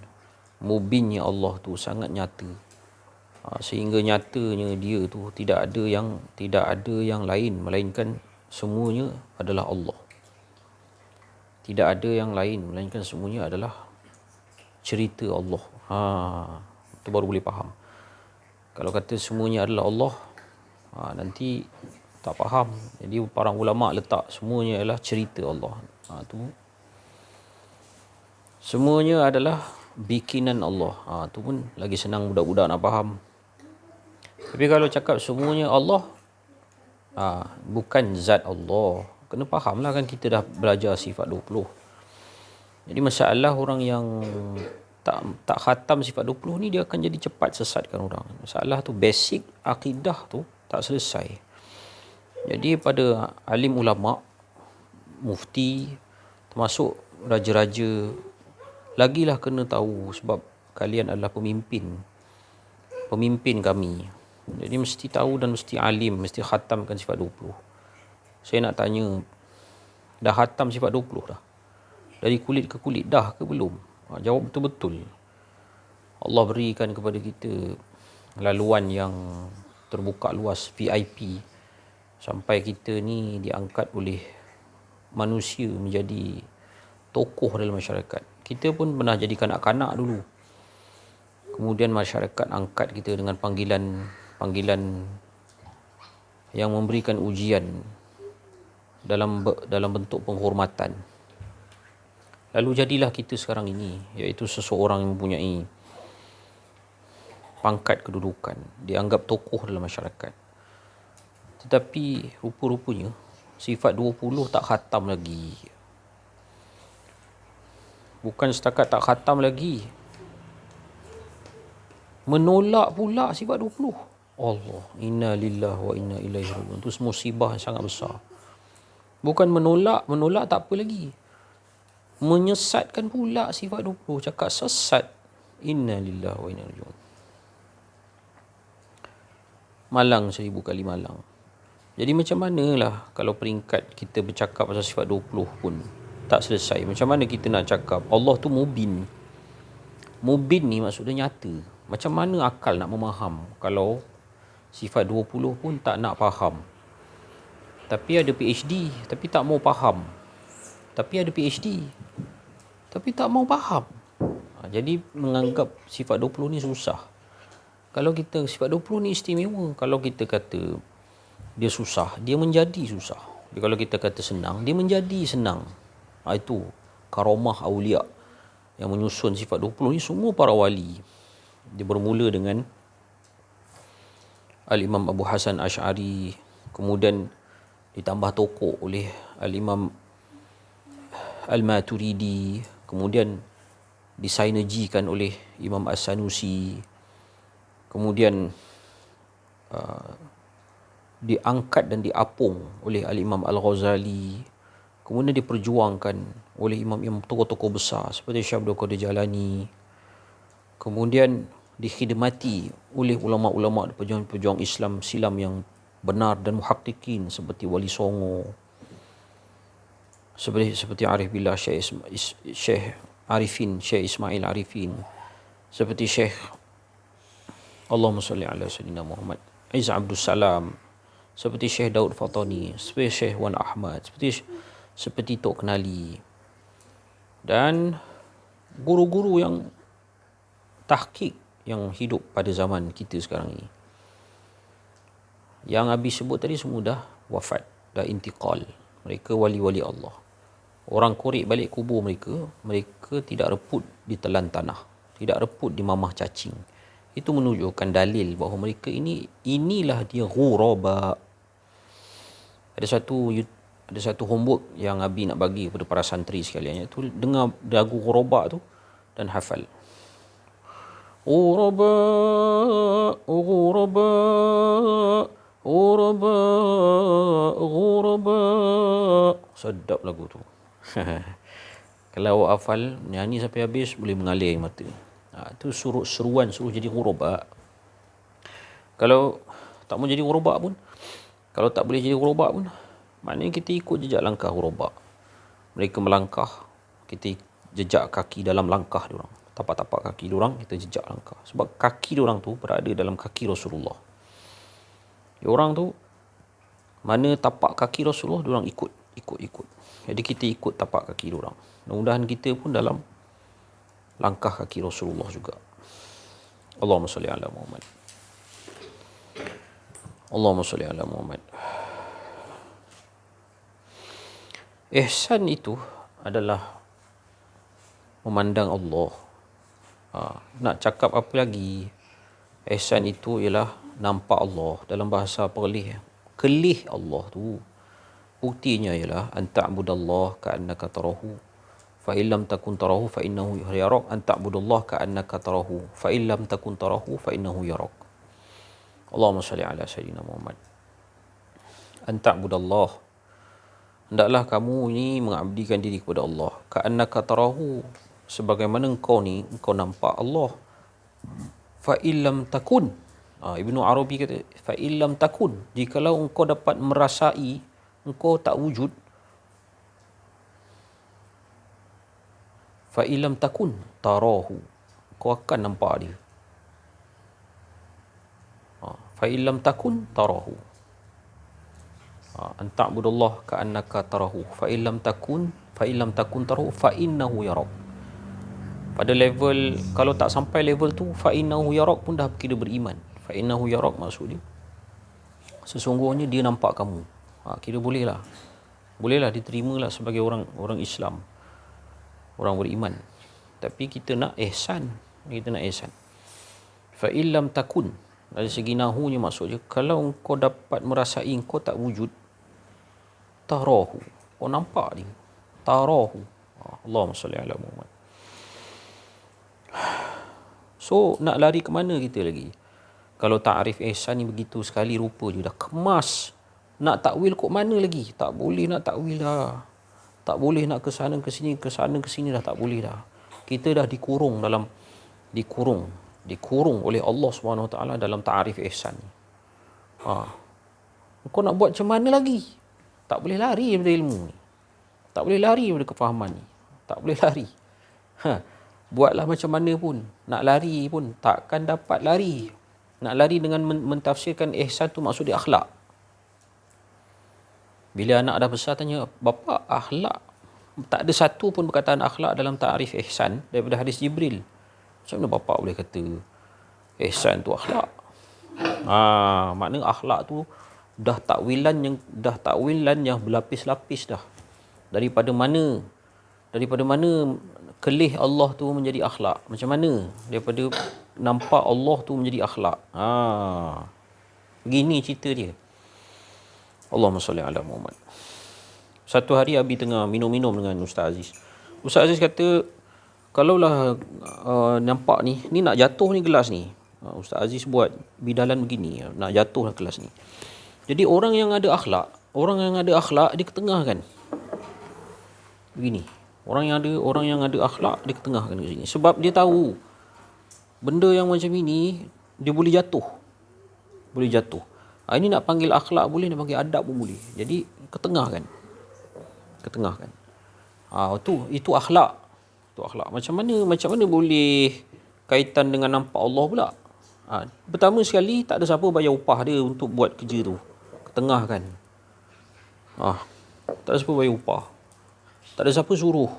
Speaker 2: Mubinnya Allah tu sangat nyata. Sehingga nyatanya dia tu tidak ada yang lain melainkan semuanya adalah Allah. Tidak ada yang lain melainkan semuanya adalah cerita Allah. Itu baru boleh faham. Kalau kata semuanya adalah Allah, nanti tak faham. Jadi para ulama letak semuanya adalah cerita Allah. Tu semuanya adalah bikinan Allah. Tu pun lagi senang budak-budak nak faham. Tapi kalau cakap semuanya Allah, bukan zat Allah, kena faham lah kan, kita dah belajar sifat 20. Jadi masalah orang yang tak khatam sifat 20 ni, dia akan jadi cepat sesatkan orang. Masalah tu basic akidah tu tak selesai. Jadi pada alim ulama, mufti, termasuk raja-raja, lagilah kena tahu, sebab kalian adalah pemimpin kami. Jadi mesti tahu dan mesti alim, mesti khatamkan sifat 20. Saya nak tanya, dah khatam sifat 20 dah? Dari kulit ke kulit dah ke belum? Jawab betul-betul. Allah berikan kepada kita laluan yang terbuka luas, VIP, sampai kita ni diangkat oleh manusia menjadi tokoh dalam masyarakat. Kita pun pernah jadi kanak-kanak dulu. Kemudian masyarakat angkat kita dengan panggilan yang memberikan ujian dalam bentuk penghormatan. Lalu jadilah kita sekarang ini, iaitu seseorang yang mempunyai pangkat kedudukan, dianggap tokoh dalam masyarakat. Tetapi rupa-rupanya sifat 20 tak khatam lagi. Bukan setakat tak khatam lagi, menolak pula sifat 20. Allah, inna lillahi wa inna ilaihi raji'un. Itu musibah yang sangat besar. Bukan menolak tak apa lagi, menyesatkan pula sifat 20. Cakap sesat, inna lillahi wa inna ilaihi raji'un. Malang 1000 kali malang. Jadi macam manalah kalau peringkat kita bercakap pasal sifat 20 pun tak selesai. Macam mana kita nak cakap Allah tu mubin? Mubin ni maksudnya nyata. Macam mana akal nak memaham kalau sifat 20 pun tak nak faham? Tapi ada PhD, tapi tak mau faham. Tapi ada PhD, tapi tak mau faham. Jadi menganggap sifat 20 ni susah. Kalau kita sifat 20 ni istimewa. Kalau kita kata dia susah, dia menjadi susah. Jadi kalau kita kata senang, dia menjadi senang. Itu karamah awliya yang menyusun sifat 20 ni, semua para wali. Dia bermula dengan Al-Imam Abu Hasan Ash'ari, kemudian ditambah tokoh oleh Al-Imam Al-Maturidi, kemudian disinergikan oleh Imam As-Sanusi, kemudian diangkat dan diapung oleh Al-Imam Al-Ghazali, kemudian diperjuangkan oleh imam-imam tokoh-tokoh besar seperti Syekh Abdul Qadir Jalani, kemudian dikhidmati oleh ulama-ulama pejuang-pejuang Islam silam yang benar dan muhaqqiqin seperti Wali Songo, seperti Arif Billah Syekh Arifin, Syekh Ismail Arifin, seperti Syekh Allahumma salli ala Sayyidina Muhammad Izz Abdul Salam, seperti Syekh Daud Fatani, seperti Syekh Wan Ahmad, seperti Tok Kenali, dan guru-guru yang tahqiq yang hidup pada zaman kita sekarang ini. Yang Abi sebut tadi semua dah wafat, dah intiqal. Mereka wali-wali Allah. Orang korek balik kubur mereka tidak reput di telan tanah, tidak reput di mamah cacing. Itu menunjukkan dalil bahawa mereka inilah dia ghuraba. Ada satu homework yang Abi nak bagi kepada para santri sekalian, iaitu dengar lagu ghuraba tu dan hafal. Ghuraba, ghuraba, ghuraba, ghuraba. Sedap lagu tu. Kalau awak hafal, nyanyi sampai habis, boleh mengalir air mata. Itu seruan suruh jadi ghuraba. Kalau tak mau jadi ghuraba pun, kalau tak boleh jadi ghuraba pun, maknanya kita ikut jejak langkah ghuraba. Mereka melangkah, kita jejak kaki dalam langkah diorang. Tapak-tapak kaki diorang, kita jejak langkah. Sebab kaki diorang tu berada dalam kaki Rasulullah. Diorang tu, mana tapak kaki Rasulullah, diorang ikut. Jadi kita ikut tapak kaki diorang. Mudah-mudahan kita pun dalam langkah kaki Rasulullah juga. Allahumma salli ala Muhammad. Allahumma salli ala Muhammad. Ihsan itu adalah memandang Allah. Nak cakap apa lagi? Ihsan itu ialah nampak Allah. Dalam bahasa kelih Allah tu. Buktinya ialah anta'budallah ka'annaka tarahu fa illam takun tarahu fa innahu yarak. Anta'budallah ka'annaka tarahu fa illam takun tarahu fa innahu yarak. Allahumma salli ala Sayyidina Muhammad. Anta'budallah, hendaklah kamu ni mengabdikan diri kepada Allah. Ka'annaka tarahu, sebagaimana engkau nampak Allah. Fa illam takun, Ibnu Arabi kata, fa illam takun, jikalau engkau dapat merasai engkau tak wujud, fa illam takun tarahu, kau akan nampak dia. Fa illam takun tarahu, anta'budallah ka'annaka tarahu fa illam takun tarahu fa innahu yarak. Pada level, kalau tak sampai level tu, fa innahu yarak pun dah kira beriman. Fa innahu yarak maksud dia sesungguhnya dia nampak kamu. Kira bolehlah diterimalah sebagai orang Islam, orang beriman. Tapi kita nak ihsan. Fa illam takun, dari segi nahunya maksudnya, kalau engkau dapat merasai engkau tak wujud, tarahu, kau nampak dia, tarahu. Allahumma salli ala Muhammad. So nak lari ke mana kita lagi? Kalau ta'rif ihsan ni begitu sekali rupa je dah kemas. Nak takwil kok mana lagi? Tak boleh nak takwil dah. Tak boleh nak ke sana ke sini dah tak boleh dah. Kita dah dikurung oleh Allah Subhanahu Wa Taala dalam ta'rif ihsan. Kau nak buat macam mana lagi? Tak boleh lari daripada ilmu ni. Tak boleh lari daripada kefahaman ni. Tak boleh lari. Buatlah macam mana pun, nak lari pun takkan dapat lari. Nak lari dengan mentafsirkan ihsan tu maksud dia akhlak. Bila anak dah besar tanya, bapa akhlak, tak ada satu pun perkataan akhlak dalam ta'rif ihsan daripada hadis Jibril. Macam mana bapa boleh kata ihsan tu akhlak? Maknanya akhlak tu dah takwilan yang berlapis-lapis dah. Daripada mana kelih Allah tu menjadi akhlak? Macam mana daripada nampak Allah tu menjadi akhlak? Begini cerita dia. Allahumma salli ala Muhammad. Satu hari Abi tengah minum-minum dengan Ustaz Aziz. Ustaz Aziz kata, kalaulah nampak ni nak jatuh ni gelas ni. Ustaz Aziz buat bidalan begini, nak jatuh kelas ni. Jadi orang yang ada akhlak dia ketengahkan. Begini. Orang yang ada akhlak dia ketengahkan ke sini. Sebab dia tahu benda yang macam ini dia boleh jatuh. Ini nak panggil akhlak boleh, nak panggil adab pun boleh. Jadi ketengahkan. Itu akhlak. Macam mana boleh kaitan dengan nampak Allah pula? Pertama sekali, tak ada siapa bayar upah dia untuk buat kerja tu. Ketengahkan. Tak ada siapa bayar upah. Tak ada siapa suruh.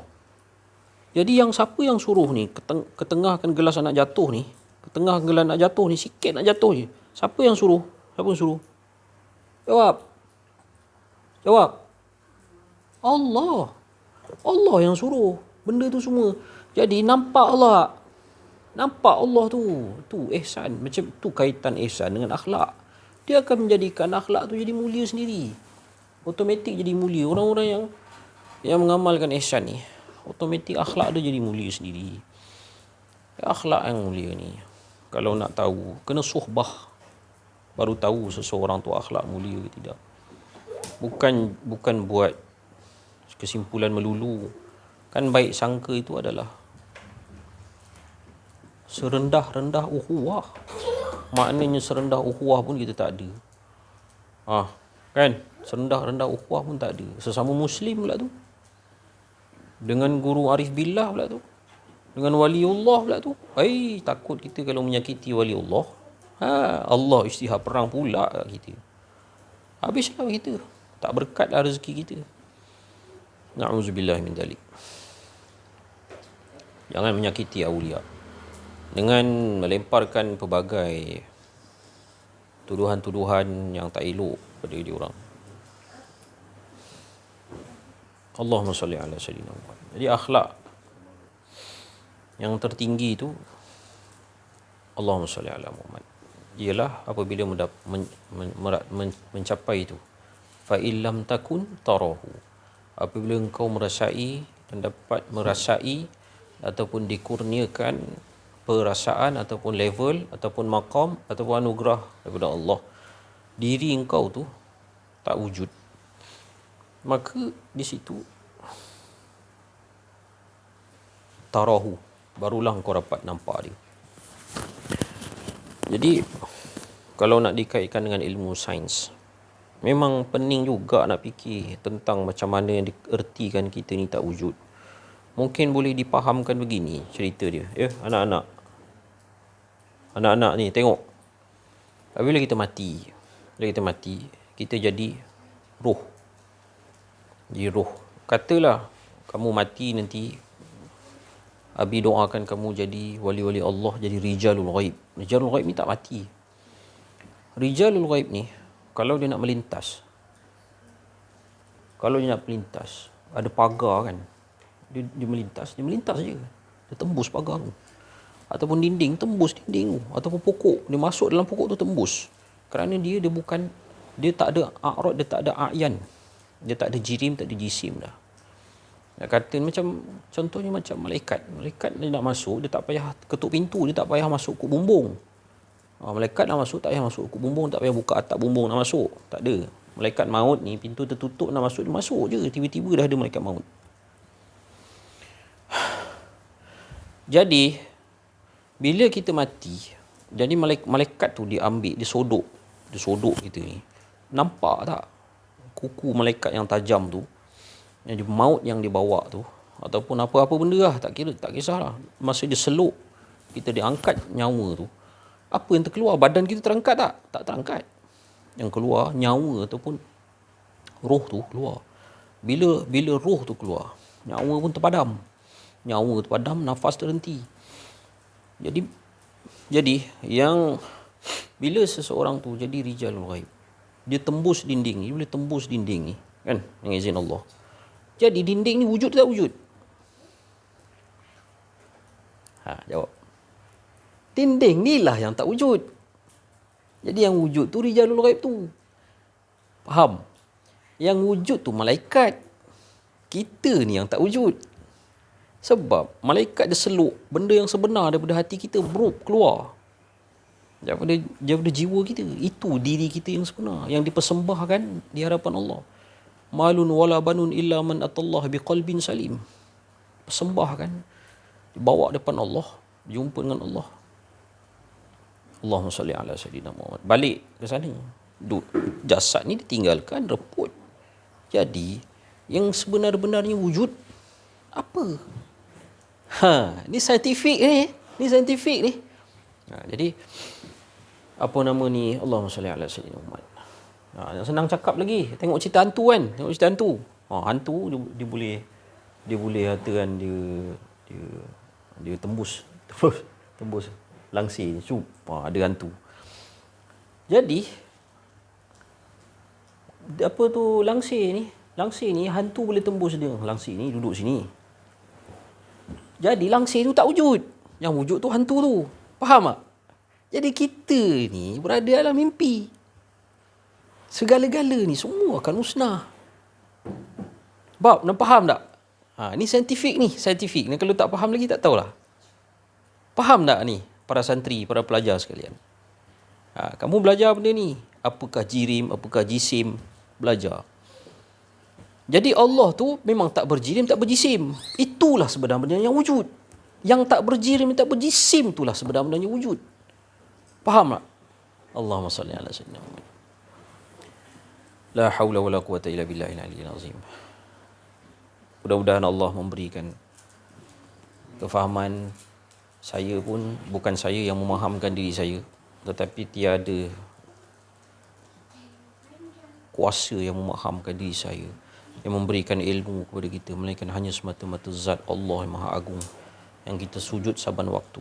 Speaker 2: Jadi siapa yang suruh ni ketengahkan gelas anak jatuh ni? Ketengahkan gelas anak jatuh ni, sikit nak jatuh je. Siapa yang suruh? Jawab. Allah yang suruh benda tu semua. Jadi nampak Allah tu ihsan. Macam tu kaitan ihsan dengan akhlak. Dia akan menjadikan akhlak tu jadi mulia sendiri. Automatik jadi mulia. Orang-orang yang mengamalkan ihsan ni, automatik akhlak dia jadi mulia sendiri. Akhlak yang mulia ni, kalau nak tahu, kena suhbah, baru tahu seseorang tu akhlak mulia ke tidak. Bukan buat kesimpulan melulu. Kan baik sangka itu adalah serendah-rendah ukhuwah. Maknanya serendah ukhuwah pun kita tak ada. Kan? Serendah-rendah ukhuwah pun tak ada. Sesama Muslim pula tu. Dengan guru arif billah pula tu. Dengan waliullah pula tu. Takut kita kalau menyakiti waliullah. Allah istihad perang pula kita. Habislah kita. Tak berkatlah rezeki kita. Na'udzubillah min dalik. Jangan menyakiti awliya dengan melemparkan pelbagai tuduhan-tuduhan yang tak elok pada dia orang. Allahumma salli ala sayyidina Muhammad. Jadi akhlak yang tertinggi itu, Allahumma salli ala Muhammad, ialah apabila mencapai itu, fa illam takun tarahu, apabila engkau merasai dan dapat merasai ataupun dikurniakan perasaan ataupun level ataupun maqam ataupun anugerah daripada Allah, diri engkau tu tak wujud, maka di situ tarahu, barulah engkau dapat nampak dia. Jadi kalau nak dikaitkan dengan ilmu sains, memang pening juga nak fikir tentang macam mana yang diertikan kita ni tak wujud. Mungkin boleh dipahamkan begini cerita dia. Anak-anak ni tengok. Bila kita mati, kita jadi roh. Katalah kamu mati nanti, Abi doakan kamu jadi wali-wali Allah, jadi rijalul ghaib. Rijalul ghaib ni tak mati. Rijalul ghaib ni, kalau dia nak melintas, ada pagar kan, dia melintas je. Dia tembus pagar tu. Ataupun dinding, tembus dinding tu. Ataupun pokok, dia masuk dalam pokok tu, tembus. Kerana dia tak ada a'rad, dia tak ada a'yan. Dia tak ada jirim, tak ada jisim dah. Nak kata macam, contohnya macam malaikat. Malaikat dia nak masuk, dia tak payah ketuk pintu, dia tak payah masuk kuk bumbung. Malaikat nak masuk, tak payah masuk kuk bumbung, tak payah buka atap bumbung nak masuk. Tak ada. Malaikat maut ni, pintu tertutup nak masuk, dia masuk je. Tiba-tiba dah ada malaikat maut. Jadi, bila kita mati, jadi malaikat tu diambil, disodok kita ni. Nampak tak kuku malaikat yang tajam tu, yang maut yang dibawa tu, ataupun apa-apa benda lah, tak kisahlah. Masa dia seluk, kita diangkat nyawa tu, apa yang terkeluar? Badan kita terangkat tak? Tak terangkat. Yang keluar nyawa ataupun roh tu keluar. Bila roh tu keluar, nyawa pun terpadam. Nafas terhenti. Jadi yang bila seseorang tu jadi rijalul ghaib, dia tembus dinding ni, dia boleh tembus dinding ni kan, dengan izin Allah. Jadi dinding ni wujud tak wujud? Jawab. Dinding ni lah yang tak wujud. Jadi yang wujud tu rijalul ghaib tu. Faham? Yang wujud tu malaikat. Kita ni yang tak wujud. Sebab malaikat dia seluk benda yang sebenar daripada hati kita, keluar. daripada jiwa kita. Itu diri kita yang sebenar, yang dipersembahkan di hadapan Allah. Malun wala banun illa man atallah biqalbin salim. Persembahkan, dibawa depan Allah, jumpa dengan Allah. Allahumma salli ala sayyidina Muhammad. Balik ke sana. Jasad ni ditinggalkan, reput. Jadi yang sebenar-benarnya wujud apa? Ni saintifik ni. Jadi apa nama ni? Allahumma salli ala sayyidina Muhammad. Senang cakap lagi. Tengok cerita hantu kan? Hantu dia boleh katakan dia tembus langsir ni. Ada hantu. Jadi apa tu langsir ni hantu boleh tembus dia. Langsir ni duduk sini. Jadi langsir tu tak wujud. Yang wujud tu hantu tu. Faham tak? Jadi kita ni berada dalam mimpi. Segala-gala ni semua akan musnah. Bab, nak faham tak? Ni saintifik ni. Kalau tak faham lagi tak tahulah. Faham tak ni para santri, para pelajar sekalian? Kamu belajar benda ni. Apakah jirim, apakah jisim? Belajar. Jadi Allah tu memang tak berjirim, tak berjisim. Itulah sebenarnya yang wujud. Yang tak berjirim, tak berjisim itulah sebenarnya wujud. Faham tak? Allahumma salli ala sayyidina Muhammad. La haula wala quwata illa billahil aliyyil azim. Mudah-mudahan Allah memberikan kefahaman. Saya pun bukan saya yang memahamkan diri saya, tetapi tiada kuasa yang memahamkan diri saya, yang memberikan ilmu kepada kita, melainkan hanya semata-mata zat Allah yang Maha Agung, yang kita sujud saban waktu,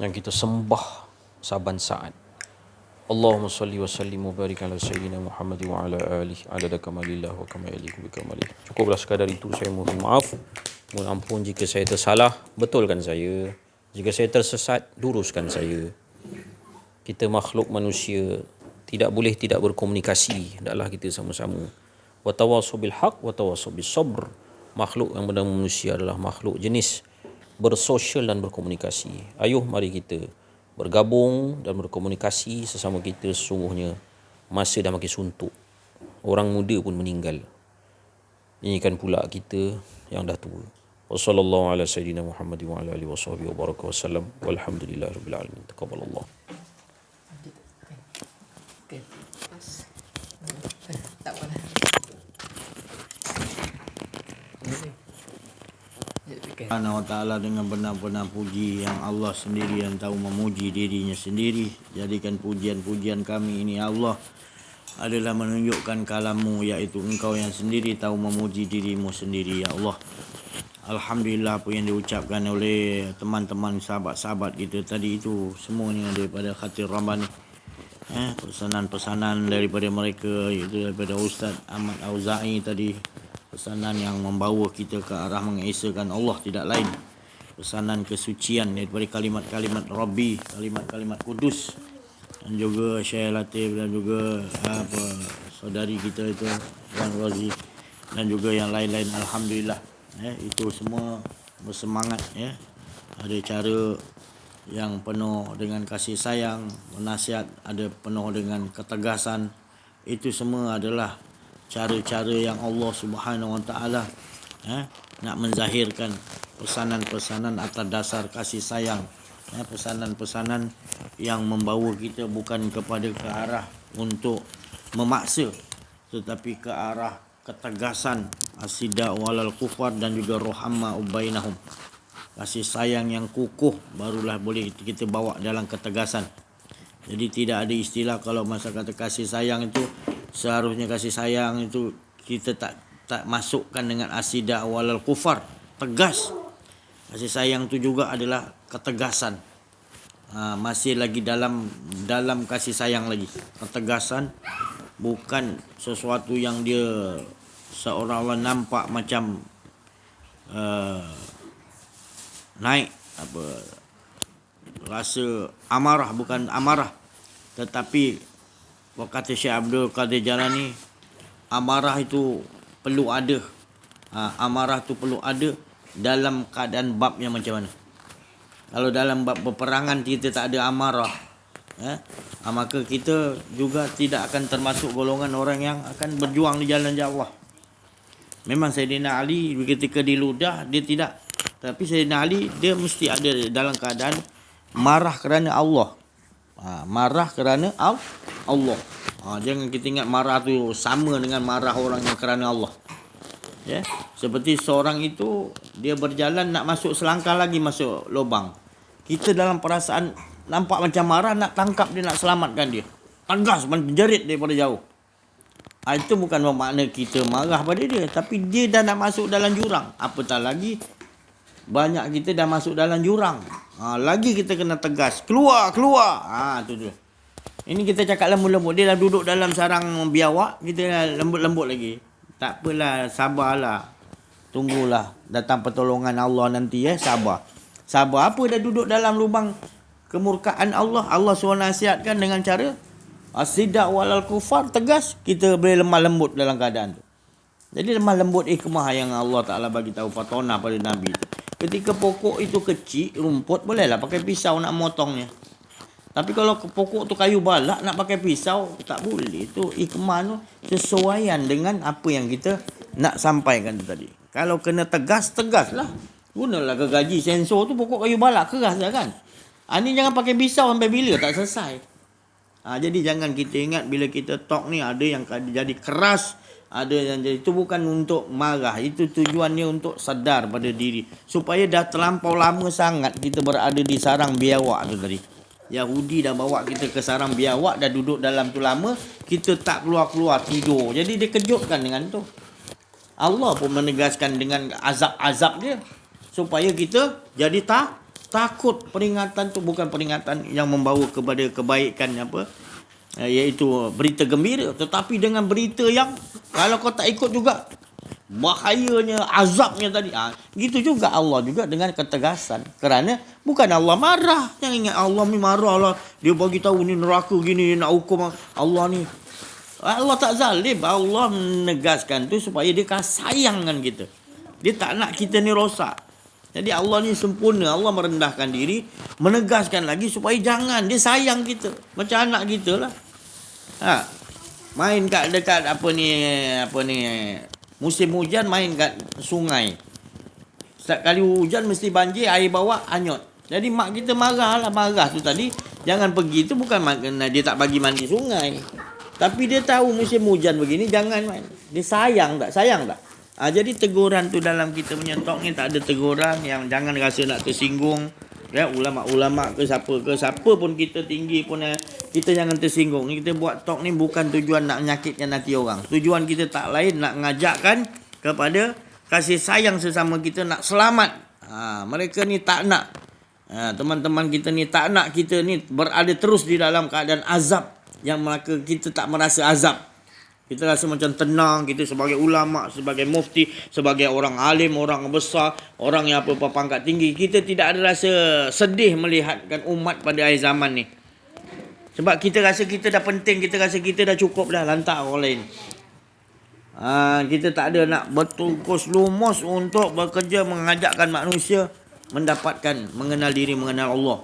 Speaker 2: yang kita sembah saban saat. Allahumma salli wa sallim wa barik ala sayyidina Muhammad wa ala alihi adada kamalillah wa kama yaliku bi kamalih. Cukuplah sekadar itu. Saya mohon maaf, mohon ampun jika saya tersalah, betulkan saya. Jika saya tersesat, luruskan saya. Kita makhluk manusia, tidak boleh tidak berkomunikasi. Hendaklah kita sama-sama wa tawassaw bil haq wa tawassaw bis sabr. Makhluk yang bernama manusia adalah makhluk jenis bersosial dan berkomunikasi. Ayuh mari kita bergabung dan berkomunikasi sesama kita. Sesungguhnya masa dah makin suntuk. Orang muda pun meninggal. Inginkan pula kita yang dah tua. Wassallallahu ala sayyidina Muhammad wa ala alihi washabihi wa baraka wasallam. Walhamdulillahirabbil alamin. Taqabbalallah.
Speaker 3: Okey. Tak apalah.
Speaker 1: Subhanahu wa ta'ala, dengan benar-benar puji yang Allah sendiri yang tahu memuji dirinya sendiri. Jadikan pujian-pujian kami ini ya Allah adalah menunjukkan kalam-Mu, iaitu Engkau yang sendiri tahu memuji dirimu sendiri ya Allah. Alhamdulillah, apa yang diucapkan oleh teman-teman sahabat-sahabat kita tadi itu semuanya daripada Khatir Rabbani. Pesanan-pesanan daripada mereka, iaitu daripada Ustaz Ahmad Auza'i tadi. Pesanan yang membawa kita ke arah mengesahkan Allah tidak lain. Pesanan kesucian daripada kalimat-kalimat Rabbi, kalimat-kalimat kudus. Dan juga Syekh Latif dan juga saudari kita itu Wan Razi dan juga yang lain-lain. Alhamdulillah, itu semua bersemangat ya. Ada cara yang penuh dengan kasih sayang, nasihat ada penuh dengan ketegasan. Itu semua adalah cara-cara yang Allah Subhanahu wa ta'ala nak menzahirkan pesanan-pesanan atas dasar kasih sayang. Pesanan-pesanan yang membawa kita bukan kepada ke arah untuk memaksa, tetapi ke arah ketegasan, asida walal kufar, dan juga rohamma ubainahum. Kasih sayang yang kukuh barulah boleh kita bawa dalam ketegasan. Jadi tidak ada istilah kalau masa kata kasih sayang itu, seharusnya kasih sayang itu kita tak masukkan dengan asida walal kufar, tegas. Kasih sayang itu juga adalah ketegasan. Masih lagi dalam kasih sayang lagi. Ketegasan bukan sesuatu yang dia seolah-olah nampak macam naik rasa amarah, bukan amarah, tetapi kata Syekh Abdul Qadir Jalani, amarah itu perlu ada. Amarah itu perlu ada dalam keadaan bab yang macam mana. Kalau dalam bab peperangan kita tak ada amarah, maka kita juga tidak akan termasuk golongan orang yang akan berjuang di jalan Allah. Memang Sayyidina Ali ketika diludah dia tidak, tapi Sayyidina Ali dia mesti ada dalam keadaan marah kerana Allah. Marah kerana Allah. Jangan kita ingat marah tu sama dengan marah orang yang kerana Allah. Ya, seperti seorang itu dia berjalan nak masuk selangkah lagi masuk lubang. Kita dalam perasaan nampak macam marah nak tangkap dia, nak selamatkan dia. Tegas menjerit daripada jauh. Itu bukan bermakna kita marah pada dia, tapi dia dah nak masuk dalam jurang. Apatah lagi banyak kita dah masuk dalam jurang. Lagi kita kena tegas. Keluar. Tu. Ini kita cakap lembut-lembut. Dia dah duduk dalam sarang biawak, kita dah lembut-lembut lagi. Tak apalah, sabarlah. Tunggulah datang pertolongan Allah nanti, sabar. Sabar apa, dah duduk dalam lubang kemurkaan Allah. Allah suruh nasihatkan dengan cara asidak walal kufar, tegas. Kita boleh lemah lembut dalam keadaan tu. Jadi lemah lembut hikmah yang Allah Ta'ala bagi tahu patona pada Nabi tu. Ketika pokok itu kecil, rumput, bolehlah pakai pisau nak motongnya. Tapi kalau pokok tu kayu balak, nak pakai pisau, tak boleh. Itu hikmah tu sesuaian dengan apa yang kita nak sampaikan tu tadi. Kalau kena tegas, tegaslah. Gunalah gergaji sensor tu, pokok kayu balak, keras dah kan. Ni jangan pakai pisau sampai bila, tak selesai. Jadi jangan kita ingat bila kita talk ni ada yang jadi keras, ada yang jadi, itu bukan untuk marah, itu tujuannya untuk sedar pada diri supaya dah terlampau lama sangat kita berada di sarang biawak tu tadi. Yahudi dah bawa kita ke sarang biawak, dah duduk dalam tu lama, kita tak keluar-keluar, tidur. Jadi dia kejutkan dengan tu. Allah pun menegaskan dengan azab-azab dia supaya kita jadi takut. Peringatan tu bukan peringatan yang membawa kepada kebaikan iaitu berita gembira, tetapi dengan berita yang kalau kau tak ikut juga bahayanya, azabnya tadi. Gitu juga Allah juga dengan ketegasan. Kerana bukan Allah marah. Jangan ingat Allah ni marah lah. Dia bagi tahu ni neraka gini, nak hukum Allah ni. Allah tak zalim. Allah menegaskan tu supaya dia sayangkan kita. Dia tak nak kita ni rosak. Jadi Allah ni sempurna. Allah merendahkan diri, menegaskan lagi supaya jangan. Dia sayang kita. Macam anak kita lah. Main kat dekat musim hujan, main kat sungai. Setiap kali hujan mesti banjir, air bawah hanyut. Jadi mak kita marah tu tadi. Jangan pergi, tu bukan makna dia tak bagi mandi sungai. Tapi dia tahu musim hujan begini jangan main. Dia sayang tak? Jadi teguran tu dalam kita punya talk ni tak ada teguran yang jangan rasa nak tersinggung. Ya, ulama-ulama ke siapa pun kita tinggi pun kita jangan tersinggung. Ni kita buat talk ni bukan tujuan nak menyakitkan hati orang. Tujuan kita tak lain nak ngajakkan kepada kasih sayang sesama kita, nak selamat. Mereka ni tak nak. Teman-teman kita ni tak nak kita ni berada terus di dalam keadaan azab yang maka kita tak merasa azab. Kita rasa macam tenang, kita sebagai ulama, sebagai mufti, sebagai orang alim, orang besar, orang yang apa-apa pangkat tinggi, kita tidak ada rasa sedih melihatkan umat pada akhir zaman ni. Sebab kita rasa kita dah penting, kita rasa kita dah cukup dah, lantak orang lain. Kita tak ada nak bertungkus lumus untuk bekerja mengajakkan manusia mendapatkan, mengenal diri, mengenal Allah.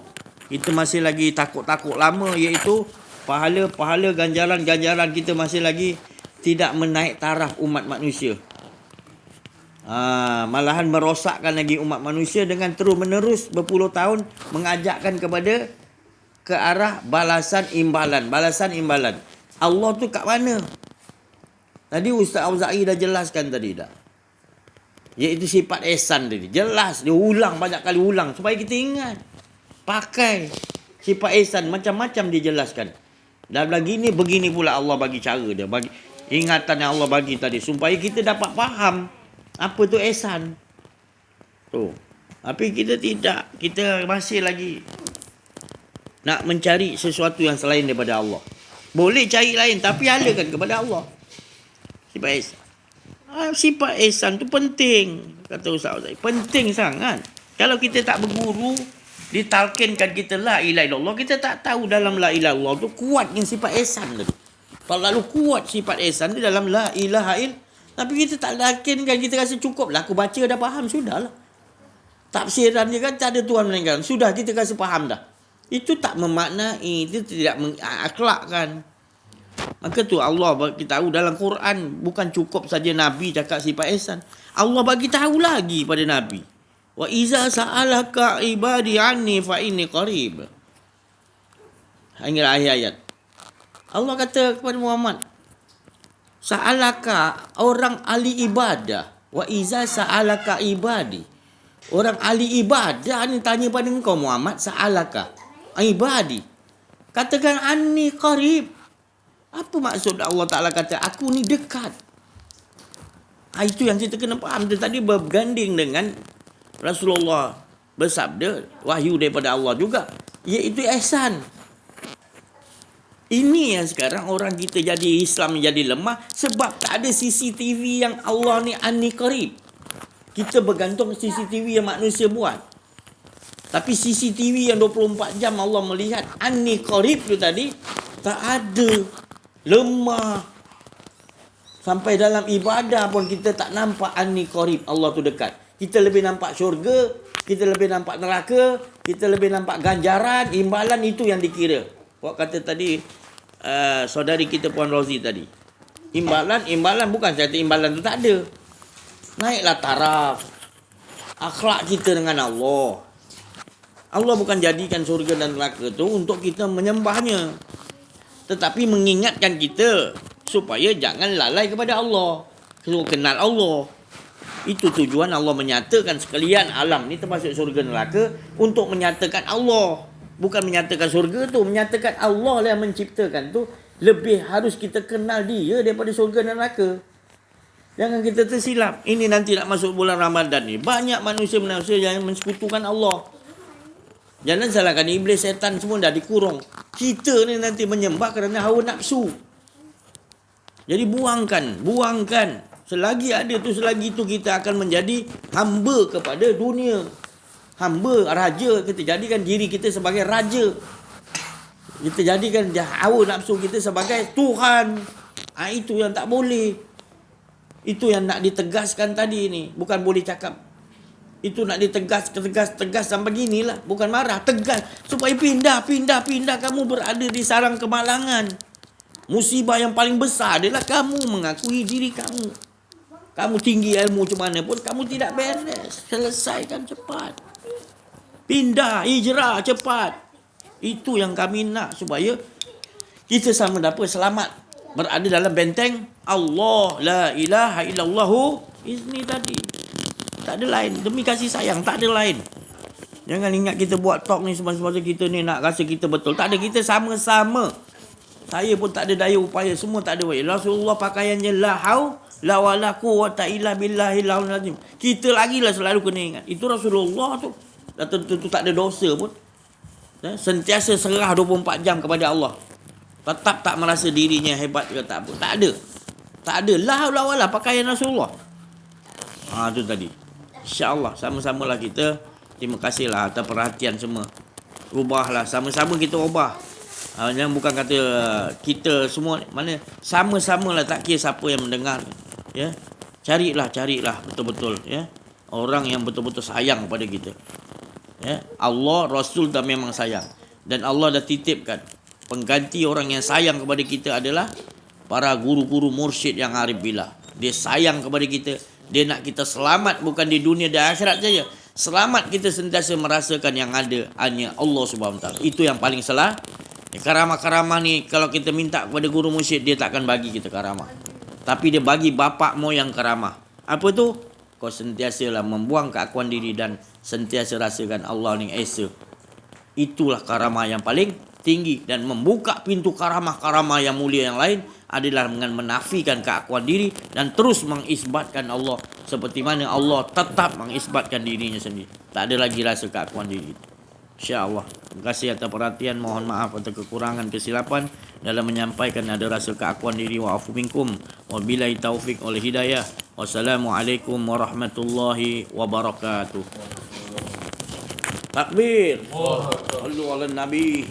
Speaker 1: Kita masih lagi takut-takut lama, iaitu pahala-pahala, ganjaran-ganjaran kita masih lagi tidak menaik taraf umat manusia. Malahan merosakkan lagi umat manusia dengan terus-menerus berpuluh tahun mengajakkan kepada ke arah balasan imbalan. Allah tu kat mana? Tadi Ustaz Auza'i dah jelaskan tadi dah. Iaitu sifat ihsan tadi. Jelas, dia ulang banyak kali supaya kita ingat. Pakai sifat ihsan macam-macam dijelaskan. Dan begini pula Allah bagi cara dia, bagi ingatan yang Allah bagi tadi supaya kita dapat faham apa tu ihsan. Tapi kita tidak, kita masih lagi nak mencari sesuatu yang selain daripada Allah. Boleh cari lain tapi halakan kepada Allah. Sifat ihsan. Sifat ihsan tu penting, kata Ustaz Auza'i. Penting sangat. Kalau kita tak berguru, ditalkinkan kita la ilaha illallah, kita tak tahu dalam la ilaha illallah tu kuatnya sifat ihsan tu. Terlalu kuat sifat ihsan di dalam la ilaha illallah. Tapi kita tak yakinkan, kita rasa cukup lah, aku baca dah faham, sudahlah. Tafsiran dia kan tak ada Tuhan melainkan. Sudah kita kasi faham dah. Itu tak memaknai, itu tidak mengakhlakkan. Maka tu Allah bagi tahu dalam Quran, bukan cukup saja Nabi cakap sifat ihsan. Allah bagi tahu lagi pada Nabi. Wa iza sa'alaka ibadi anni fa inni qarib. Hingga akhir ayat. Allah kata kepada Muhammad, sa'alaka orang ahli ibadah. Wa iza sa'alaka ibadi. Orang ahli ibadah ni tanya pada engkau Muhammad, sa'alaka ibadi. Katakan anni qarib. Apa maksud Allah Ta'ala kata aku ni dekat? Itu yang kita kena faham. Dia tadi berganding dengan Rasulullah bersabda, wahyu daripada Allah juga, iaitu ihsan. Ini yang sekarang orang kita jadi Islam jadi lemah sebab tak ada CCTV yang Allah ni anni qarib. Kita bergantung CCTV yang manusia buat. Tapi CCTV yang 24 jam Allah melihat anni qarib tu tadi tak ada. Lemah. Sampai dalam ibadah pun kita tak nampak anni qarib, Allah tu dekat. Kita lebih nampak syurga, kita lebih nampak neraka, kita lebih nampak ganjaran, imbalan, itu yang dikira. Puan kata tadi saudari kita Puan Rozi tadi. Imbalan bukan kata imbalan tu tak ada. Naiklah taraf akhlak kita dengan Allah. Allah bukan jadikan syurga dan neraka tu untuk kita menyembahnya, tetapi mengingatkan kita supaya jangan lalai kepada Allah, kenal Allah. Itu tujuan Allah menyatakan sekalian alam ni termasuk syurga neraka untuk menyatakan Allah. Bukan menyatakan syurga tu, menyatakan Allah yang menciptakan tu. Lebih harus kita kenal dia daripada syurga dan neraka. Jangan kita tersilap. Ini nanti nak masuk bulan Ramadan ni, banyak manusia-manusia yang mensekutukan Allah. Jangan salahkan iblis, setan semua dah dikurung. Kita ni nanti menyembah kerana hawa nafsu. Jadi buangkan. Selagi ada tu, selagi itu kita akan menjadi hamba kepada dunia. Hamba, raja. Kita jadikan diri kita sebagai raja. Kita jadikan hawa nafsu kita sebagai Tuhan. Itu yang tak boleh. Itu yang nak ditegaskan tadi ni. Bukan boleh cakap. Itu nak ditegas sampai beginilah. Bukan marah, tegas. Supaya pindah. Kamu berada di sarang kemalangan. Musibah yang paling besar adalah kamu mengakui diri kamu. Kamu tinggi ilmu macam mana pun, kamu tidak beres. Selesaikan cepat. Pindah, hijrah cepat. Itu yang kami nak, supaya kita sama dapat selamat. Berada dalam benteng Allah. La ilaha illallahu izni tadi. Tak ada lain. Demi kasih sayang, tak ada lain. Jangan ingat kita buat talk ni semasa kita ni nak rasa kita betul. Tak ada, kita sama-sama. Saya pun tak ada daya upaya, semua tak ada. Rasulullah pakaiannya la haul la wala quwwata illa billahil azim. Kita lagi lah selalu kena ingat. Itu Rasulullah tu. Dah tentu tak ada dosa pun. Sentiasa serah 24 jam kepada Allah. Tetap tak merasa dirinya hebat ke tak apa. Tak ada. La haul la wala pakaian Rasulullah. Tu tadi. InsyaAllah sama-samalah kita. Terima kasihlah atas perhatian semua. Ubahlah, sama-sama kita ubah. Yang bukan kata kita semua, mana sama-samalah, tak kira siapa yang mendengar. Ya. Carilah betul-betul, ya. Orang yang betul-betul sayang kepada kita. Ya. Allah, Rasul dah memang sayang. Dan Allah dah titipkan pengganti orang yang sayang kepada kita adalah para guru-guru mursyid yang arif billah. Dia sayang kepada kita. Dia nak kita selamat, bukan di dunia dan akhirat saja. Selamat kita sentiasa merasakan yang ada hanya Allah Subhanahu Wa Taala. Itu yang paling salah. Karamah-karamah ni kalau kita minta kepada guru mursyid, dia takkan bagi kita karamah. Tapi dia bagi bapak moyang karamah. Apa tu? Kau sentiasalah membuang keakuan diri dan sentiasa rasakan Allah ni Esa. Itulah karamah yang paling tinggi. Dan membuka pintu karamah-karamah yang mulia yang lain adalah dengan menafikan keakuan diri dan terus mengisbatkan Allah seperti mana Allah tetap mengisbatkan dirinya sendiri. Tak ada lagi rasa keakuan diri. InsyaAllah. Terima kasih atas perhatian. Mohon maaf atas kekurangan kesilapan dalam menyampaikan ada rasa keakuan diri. Wa'afu minkum. Wabillahi taufiq wal hidayah. Wassalamualaikum warahmatullahi wabarakatuh. Takbir. Sallu ala Nabi.